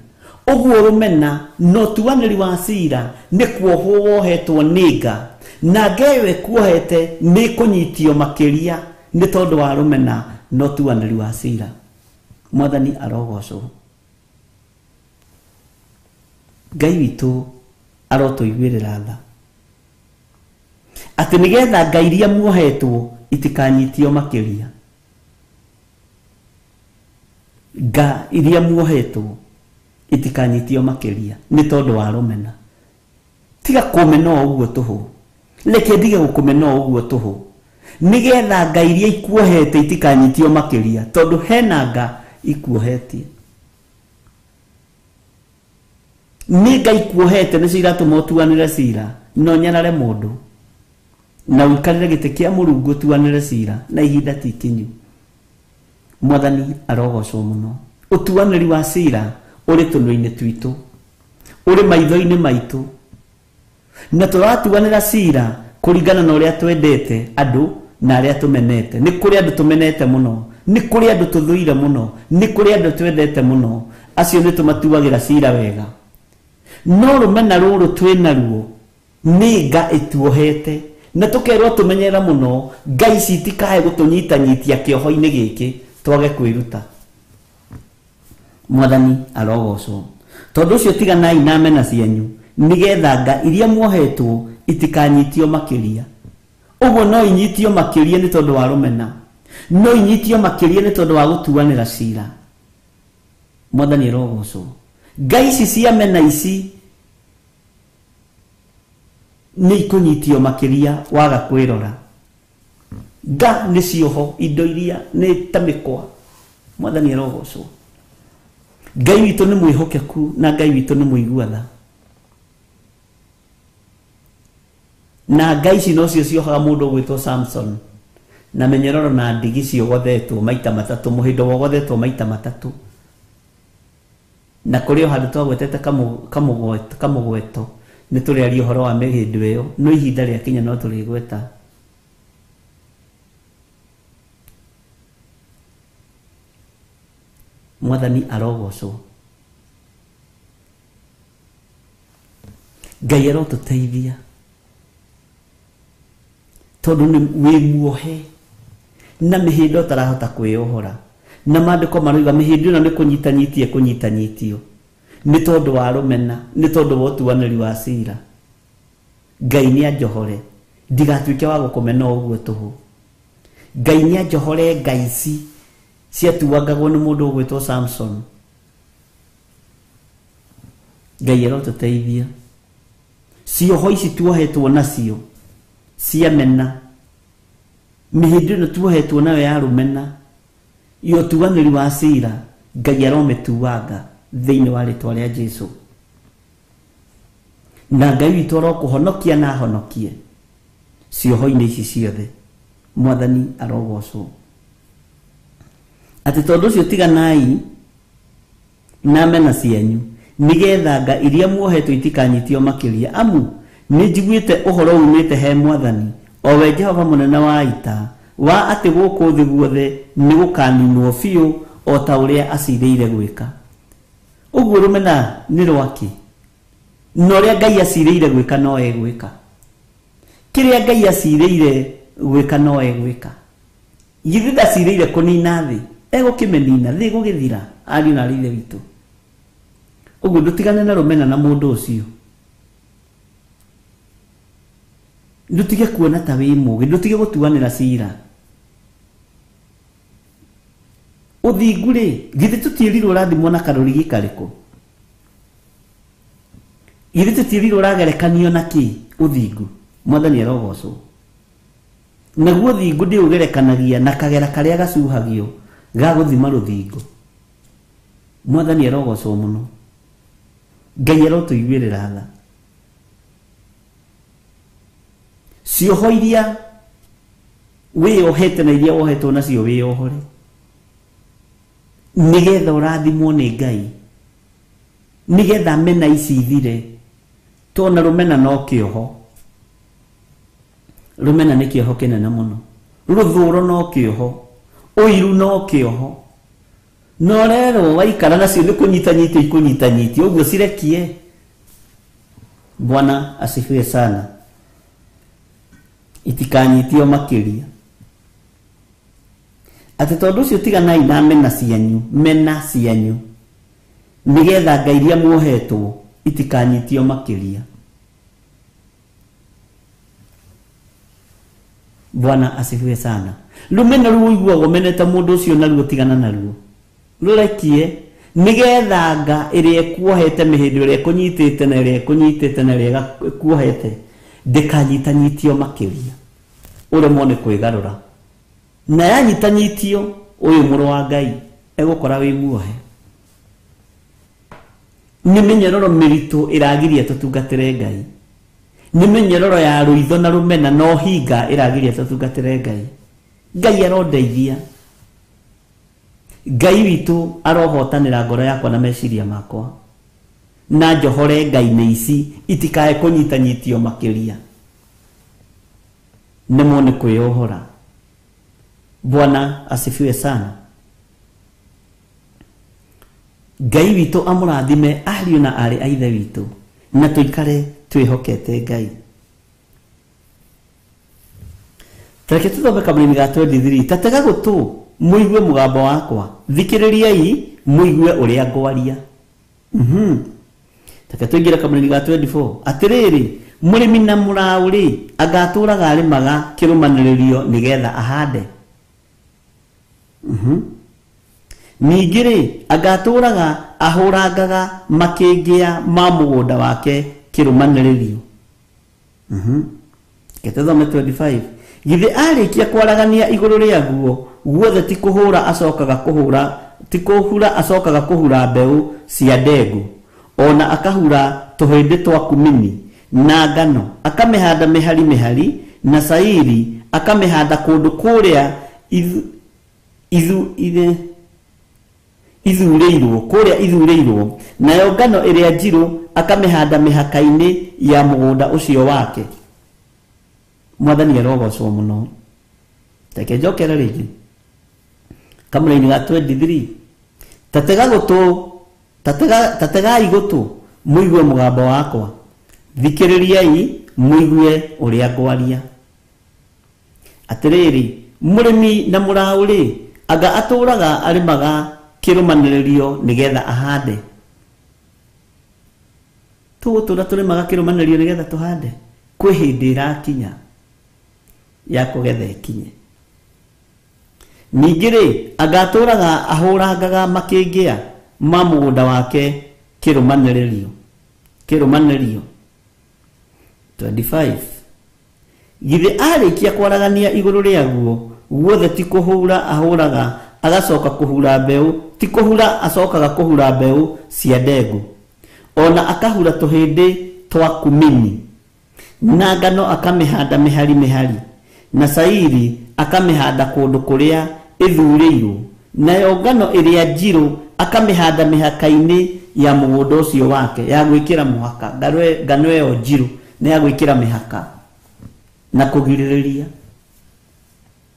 Uguo rumena no tuaniri wa cira ni kuohwo wohetwo ninga, na ngewe kuohete ni kunyitio makiria ni tondu wa rumena no tuaniri wa cira. Mwathani arogocwo. Ngai witu arotuiguirira tha ati nigetha nga iria muohetwo itikanyitio makiria. Nga iria muohetwo itikanyitio makiria ni tondu wa rumena. Tiga kumena uguo tuhu, leke ndige gukumena uguo tuhu, nigetha nga iria ikuohete itikanyitio makiria tondu hena nga ikuohetie. Ni nga ikuohete nicio iratuma utuanire cira no nyarare mundu na uikarire gite kia Murungu utuanire cira na ihinda ti kinyu. Mwathani arogocwo muno. Utuaniri wa cira uri tunui-ini twitu, uri maitho-ini maitu, na turatuanira cira kuringana na uria twendete andu na aria tumenete. Ni kuri andu tumenete muno, ni kuri andu tuthuire muno, ni kuri andu twendete muno, acio ni tumatuagira cira wega. No rumena ruru twina ruo ni nga ituohete, na tukerwo tumenyera muno ngai citikae gutunyitanyitia kioho-ini giki twage kwiruta. Mwathani arogocwo. Tondu ucio tiganai na mena cianyu nigetha nga iria muohetwo itikanyitio makiria. Uguo no inyitio makiria ni tondu wa rumena, no inyitio makiria ni tondu wa gutuanira cira. Mwathani arogocwo. Ngai ici cia mena ici ni ikunyitio makiria waga kwirora. Nga ni cioho indo iria ni tamikwa. Mwathani arogocwo. Ngai witu ni mwihokeku na Ngai witu ni muiguatha. Na Ngai ici no cio ciohaga mundu gwitwo Samson na menyeroro na ndigi ciogothetwo maita matatu, muhindo wogothetwo maita matatu. Na kuri o handu twagwetete kamugweto ni turiari uhoro wa mihindu iyo, no ihinda ria kinya no turigweta. Mwathani arogocwo. Ngai arotuteithia tondu ni wi muohe na mihindo utarahota kwiohora, na maandiko maroiga mihindo ino ni kunyitanyitio ni tondu wa rumena, ni tondu wa utuaniri wa cira. Ngai ni anjohore ndigatuike wa gukumena uguo tuhu. Ngai ni anjohore ngai ici ciatuagagwo ni mundu ugwitwo Samson. Ngai arotuteithia. Cioho ici tuohetwo nacio cia mena, mihindo ino tuohetwo nayo ya rumena, iyo tuaniri wa cira Ngai aromituanga thiini wa ritwa ria Jesu. Na Ngai witu arokuhonokia na ahonokie cioho-ini ici ciothe. Mwathani arogocwo. Ati tondu ucio tiganai na mena cianyu nigetha nga iria muohetwo itikanyitio makiria, amu ni njiguite uhoro umite he Mwathani o we Jehova munene wa ita wa ati guku thi guothe ni gukaninwo biũ o ta ũrĩa acirĩire gwĩka. Ũguo rũmena nĩ rwaki, na ũrĩa Ngai acirĩire gwĩka no egwĩka. Kĩrĩa Ngai acirĩire gwĩka no egwĩka. Githĩ ndacirĩire kũnina thĩ, egũkĩmenina, thĩ gũgĩthira, ariũ na ithe witũ. Ũguo ndũtigane na rũmena na mũndũ ũcio. Ndutige kuona ta wĩ mũũgĩ, ndutige gũtuanĩra cira. Ũthingu rĩ, githĩ tũtiĩrirwo ũrathimwo na karũrigi karĩkũ? Githĩ tũtiĩrirwo ũragerekanio na kĩ? Ũthingu. Mwathani arogocwo. Naguo ũthingu ndĩũgerekanagia na kagera karĩa gacuhagio ga gũthima rũthingo. Mwathani arogocwo mũno. Ngai arotũiguĩrĩra tha. Cioho iria wĩohete na iria wohetwo nacio wĩohore, nĩgetha ũrathimwo nĩ Ngai, nĩgetha mena ici ithire. Tona rũmena no kĩoho. Rũmena nĩ kĩoho kĩnene mũno. Rũthũũro no kĩoho. Ũiru no kĩoho. No rero waikara nacio nĩ kũnyitanyitio ikũnyitanyitio, ũguo cirekie. Bwana asifiwe sana. Itikanyitio makĩria. Atĩ tondũ ũcio tiganai na mena cianyu, nĩgetha Ngai iria muohetwo itikanyitio makĩria. Bwana asifiwe sana. Rũmena rũiguagwo menete mũndũ ũcio naruo tigana naruo. Rũrekie nĩgetha nga ĩrĩa ĩkuohete mĩhĩndĩ ĩrĩa ĩkũnyitĩte na ĩrĩa ĩkũnyitĩte na ĩrĩa ĩkuohete ndĩkanyitanyitio makĩria. Ũremwo nĩ kwĩgarũra. Na yanyitanyitio ũyũ mũrũ wa Ngai egũkora wĩ muohe. Nĩ mĩnyororo mĩritũ ĩragiria tũtungatĩre Ngai. Nĩ mĩnyororo ya rũitho na rũmena no hinga ĩragiria tũtungatĩre Ngai. Ngai arondeithia. Ngai witũ arohotanĩra ngoro yakwa na meciria makwa. Na njohore Ngai-inĩ ici itikae kũnyitanyitio makĩria. Nĩmo nĩ kwĩyohora. Bwana asifiwe sana. Ngai witũ amũrathime ariũ na arĩ a ithe witũ, na tũikare twĩhokete Ngai. Tareke tũthome kamũrĩ-inĩ ga 23. Tatega gũtũ mũigue mũgambo wakwa, thikĩrĩriai mũigue ũrĩa ngwaria. Tareke tũingĩre kamũrĩ-inĩ ga 24. Atĩrĩrĩ, mũrĩmi na mũraũ-rĩ agatũũraga arĩmaga kĩrũmanĩrĩrio nĩgetha ahande. Ningĩ-rĩ agatũũraga ahũrangaga makĩngĩa ma mũgũnda wake kĩrũmanĩrĩrio. Ketethome 25. Githĩ arĩkia kwaragania igũrũ rĩaguo guothe ti kũhũra acokaga kũhura mbeũ cia ndengũ, ona akahura tũhĩndĩ twa kumini na ngano akamĩhanda mĩhari na cairi akamĩhanda kũndũ kũrĩa ithurĩirwo, nayo ngano ĩrĩa njirũ akamĩhanda mĩhaka-inĩ ya mũgũnda ũcio wake. Mwathani arogocwo mũno. Reke njokere rĩngĩ kamũrĩ-inĩ ga 23. Tategai gũtũ mũigue mũgambo wakwa, thikĩrĩriai mũigue ũrĩa ngwaria. Atĩrĩrĩ, mũrĩmi na mũraũ-rĩ anga atũũraga arĩmaga kĩrũmanĩrĩrio nĩgetha ahande. Tũgũtũũra tũrĩmaga kĩrũmanĩrĩrio nĩgetha tũhande? Kwĩ hĩndĩ ĩrakinya ya kũgetha ĩkinye. Ningĩ-rĩ agatũũraga ahũrangaga makĩngĩa ma mũgũnda wake kĩrũmanĩrĩrio. 25. Githĩ arĩkia kwaragania igũrũ rĩaguo guothe ti kũhũra ahũraga agacoka kũhura mbeũ, ti kũhura acokaga kũhura mbeũ cia ndengũ, ona akahura tũhĩndĩ twa kumini na ngano akamĩhanda mĩhari na cairi akamĩhanda kũndũ kũrĩa ĩthurĩirwo, nayo ngano ĩrĩa njirũ akamĩhanda mĩhaka-inĩ ya mũgũnda ũcio wake, ya gwĩkĩra mũhaka. Ngano ĩyo njirũ nĩ ya gwĩkĩra mĩhaka na kũgirĩrĩria.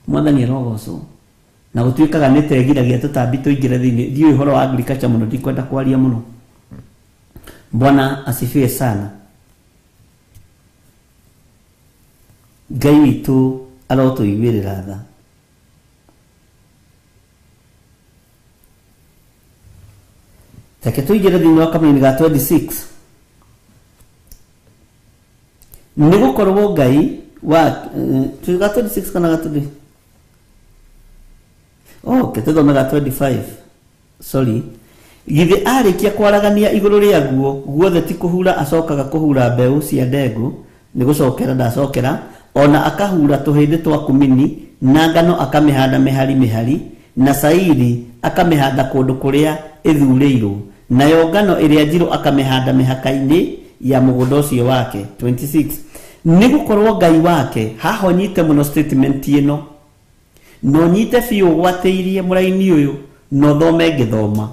mwathani arogocwo na gũtuĩkaga nĩ tegiragia tũtambi tũingĩre thĩinĩ ndiũĩ ũhoro wa agriculture mũno ndikwenda kwaria mũno. Bwana asifiwe sana. Ngai witũ arotũiguĩrĩra tha. Reke tũingĩre thĩinĩ wa kamũira ga 26. Nĩ gũkorwo Ngai wa tuga 26 kana gatũthi. Okay, tũthome ga 25. Sorry. Githĩ arĩkia kwaragania igũrũ rĩaguo guothe ti kũhura acokaga kũhura mbeũ cia ndengũ, nĩ gũcokera ndacokera, ona akahura tũhĩndĩ twa kumini, na ngano akamĩhanda mĩhari mĩhari, na cairi akamĩhanda kũndũ kũrĩa ĩthurĩirwo, nayo ngano ĩrĩa njirũ akamĩhanda mĩhaka-inĩ ya mũgũnda ũcio wake. 26. Nĩ gũkorwo Ngai wake, haha nyite mũno statement ĩno, no nyite biũ gwatĩirie mũraini ũyũ, no thome ngĩthoma.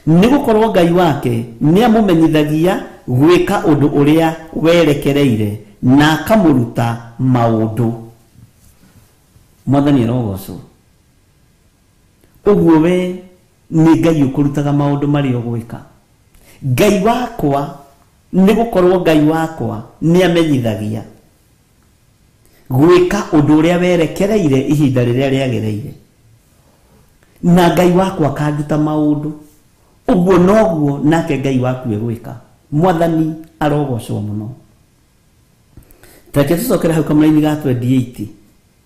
Nĩ gũkorwo Ngai wake nĩ amũmenyithagia gwĩka ũndũ ũrĩa werekereire na akamũruta maũndũ. Mwathani arogocwo. Ũguo we nĩ Ngai ũkũrutaga maũndũ marĩa ũgwĩka. Ngai wakwa nĩ gũkorwo Ngai wakwa nĩ amenyithagia gwĩka ũndũ ũrĩa werekereire ihinda rĩrĩa rĩagĩrĩire, na Ngai wakwa akanduta maũndũ. Ũguo noguo nake Ngai waku egwĩka. Mwathani arogocwo mũno. Reke tũcokere hau kamũira-inĩ ga 28,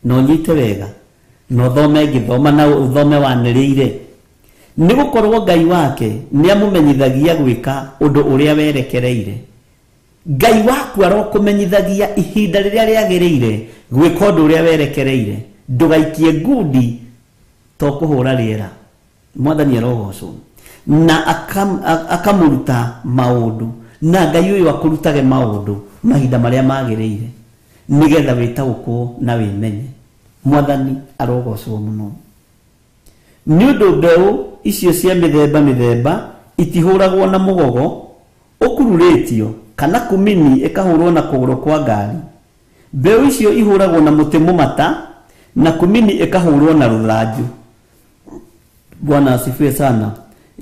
no nyite wega, no thome ngĩthoma na ũthome wanĩrĩire. Nĩ gũkorwo Ngai wake nĩ amũmenyithagia gwĩka ũndũ ũrĩa werekereire. Ngai waku arokũmenyithagia ihinda rĩrĩa rĩagĩrĩire gwĩka ũndũ ũrĩa werekereire. Ndũgaikie ngundi to kũhũra rĩera. Mwathani arogocwo. Na akamũruta maũndũ, na Ngai ũyũ akũrutage maũndũ mahinda marĩa magĩrĩire, nĩgetha wĩtaũkwo na wĩmenye. Mwathani arogocwo mũno. Nĩ ũndũ mbeũ icio cia mĩthemba mĩthemba itihũragwo na mũgogo ũkururĩtio, kana kumini ĩkahũrwo na kũgũrũ kwa ngari. Mbeũ icio ihũragwo na mũtĩ mũmata, na kumini ĩkahũrwo na rũthanju. Bwana asifiwe sana.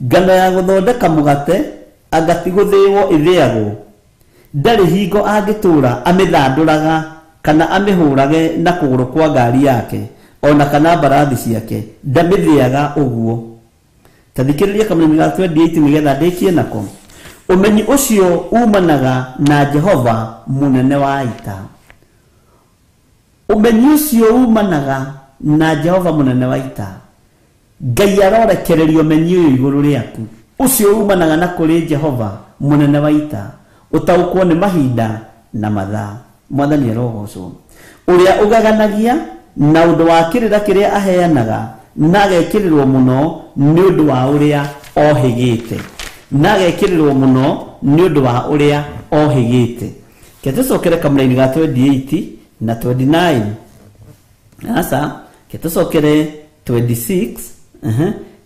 Ngano ya gũthondeka mũgate angati gũthĩĩrwo ĩthĩagwo, ndarĩ hingo angĩtũra amĩthandũraga kana amĩhũrage na kũgũrũ kwa ngari yake, ona kana mbarathi ciake, ndamĩthĩaga ũguo. Tathikĩrĩria kamũira ga 28 nĩgetha ndĩkie nako. Ũmenyi ũcio umanaga na Jehova mũnene wa ita. Ũmenyi ũcio umanaga na Jehova mũnene wa ita. Ngai arorekererio ũmenyi ũyũ igũrũ rĩaku. Ũcio umanaga na kũrĩ Jehova mũnene wa ita, ũtaũkwo nĩ mahinda na mathaa. Mwathani arogocwo. Ũrĩa ũgaganagia na ũndũ wa kĩrĩra kĩrĩa aheanaga, na agekĩrĩrwo mũno nĩ ũndũ wa ũrĩa ohĩgĩte. Na agekĩrĩrwo mũno nĩ ũndũ wa ũrĩa ohĩgĩte. Ke tũcokere kamũira-inĩ ga 28 na 29. Asa, ke tũcokere 26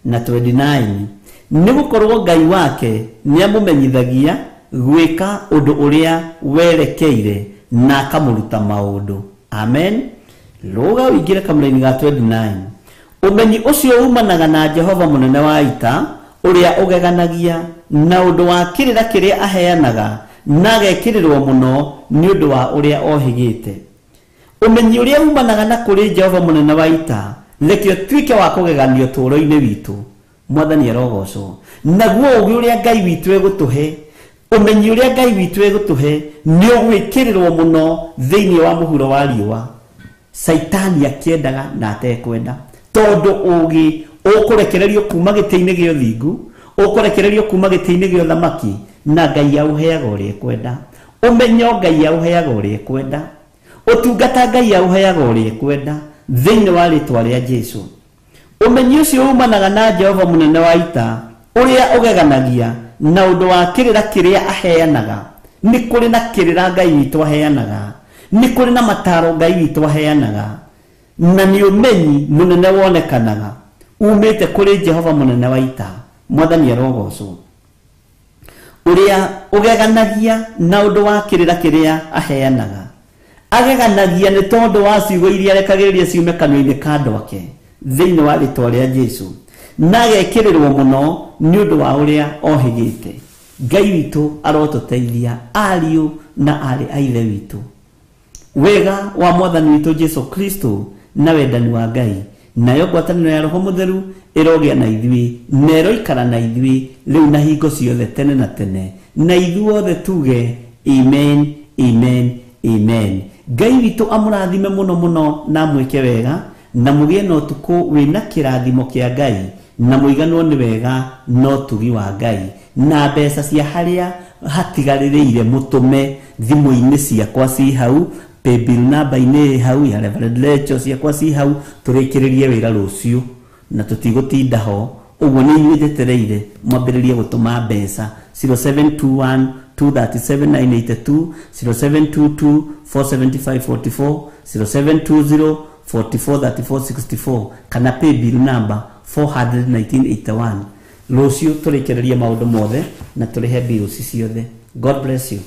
na 29. Nĩ gũkorwo Ngai wake nĩ amũmenyithagia gwĩka ũndũ ũrĩa werekeire na akamũruta maũndũ. Amen. Rũga ũingĩre kamũira-inĩ ga 29. Ũmenyi ũcio umanaga na Jehova mũnene wa ita, ũrĩa ũgeganagia na ũndũ wa kĩrĩra kĩrĩa aheanaga, na agekĩrĩrwo mũno nĩ ũndũ wa ũrĩa ohĩgĩte. Ũmenyi ũrĩa umanaga na kũrĩ Jehova mũnene wa ita, reke ũtuĩke wa kũgeganio tũũro-inĩ witũ. Mwathani arogocwo. Naguo ũgĩ ũrĩa Ngai witũ egũtũhe, ũmenyi ũrĩa Ngai witũ egũtũhe nĩ ũgwĩkĩrĩrwo mũno thĩinĩ wa mũhuro wa riũa. Saitani akĩendaga na atekwenda, tondũ ũgĩ ũkũrekererio kuma gĩtĩ-inĩ gĩa ũthingu, ũkũrekererio kuma gĩtĩ-inĩ gĩa ũthamaki, na Ngai aũheaga ũrĩa ekwenda. Ũmenyo Ngai aũheaga ũrĩa ekwenda. Ũtungata Ngai aũheaga ũrĩa ekwenda thĩinĩ wa rĩtwa rĩa Jesũ. Ũmenyi ũcio umanaga na Jehova mũnene wa ita, ũrĩa ũgeganagia na ũndũ wa kĩrĩra kĩrĩa aheanaga. Nĩ kũrĩ na kĩrĩra Ngai witũ aheanaga, nĩ kũrĩ na mataro Ngai witũ aheanaga, na nĩ ũmenyi mũnene wonekanaga umĩte kũrĩ Jehova mũnene wa ita. Mwathani arogocwo. Ũrĩa ũgeganagia na ũndũ wa kĩrĩra kĩrĩa aheanaga, ageganagia nĩ tondũ wa ciugo iria rekagĩrĩria ciume kanua-inĩ ka andũ ake thĩinĩ wa rĩtwa rĩa Jesũ, na agekĩrĩrwo mũno nĩ ũndũ wa ũrĩa ohĩgĩte. Ngai witũ arotũteithia, ariũ na arĩ a ithe witũ. Wega wa mwathani witũ Jesũ Kristo na wendani wa Ngai nayo ngwatanĩro ya Roho Mũtheru ĩrogĩa na ithuĩ na ĩroikara na ithuĩ rĩu na hingo ciothe tene na tene, na ithuothe tuge amen, amen, amen. Ngai witũ amũrathime mũno mũno na mwĩke wega, na mũgĩe na ũtukũ wĩna kĩrathimo kĩa Ngai, na mũiganwo nĩ wega no tugi wa Ngai, na mbeca cia harĩa hatigarĩrĩire mũtũme thimũ-inĩ ciakwa ci hau, paybill namba-inĩ hau ya Reverend Lecho ciakwa ci hau, tũrĩkĩrĩrie wĩra rũciũ na tũtigũtinda ho. Ũguo nĩ inyuĩ njetereire mwambĩrĩrie gũtũma mbeca 0721 237 982, 0722 475 44, 0720 44 34 64, kana paybill number 41981. Rũciũ tũrĩkĩrĩrie maũndũ mothe na tũrĩhe bills ciothe. God bless you.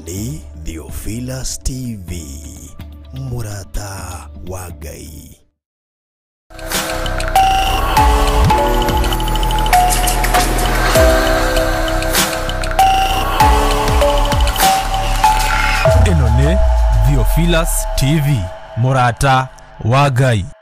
nĩ Theophilus TV, mũrata wa Ngai. Ĩno nĩ Theophilus TV, mũrata wa Ngai.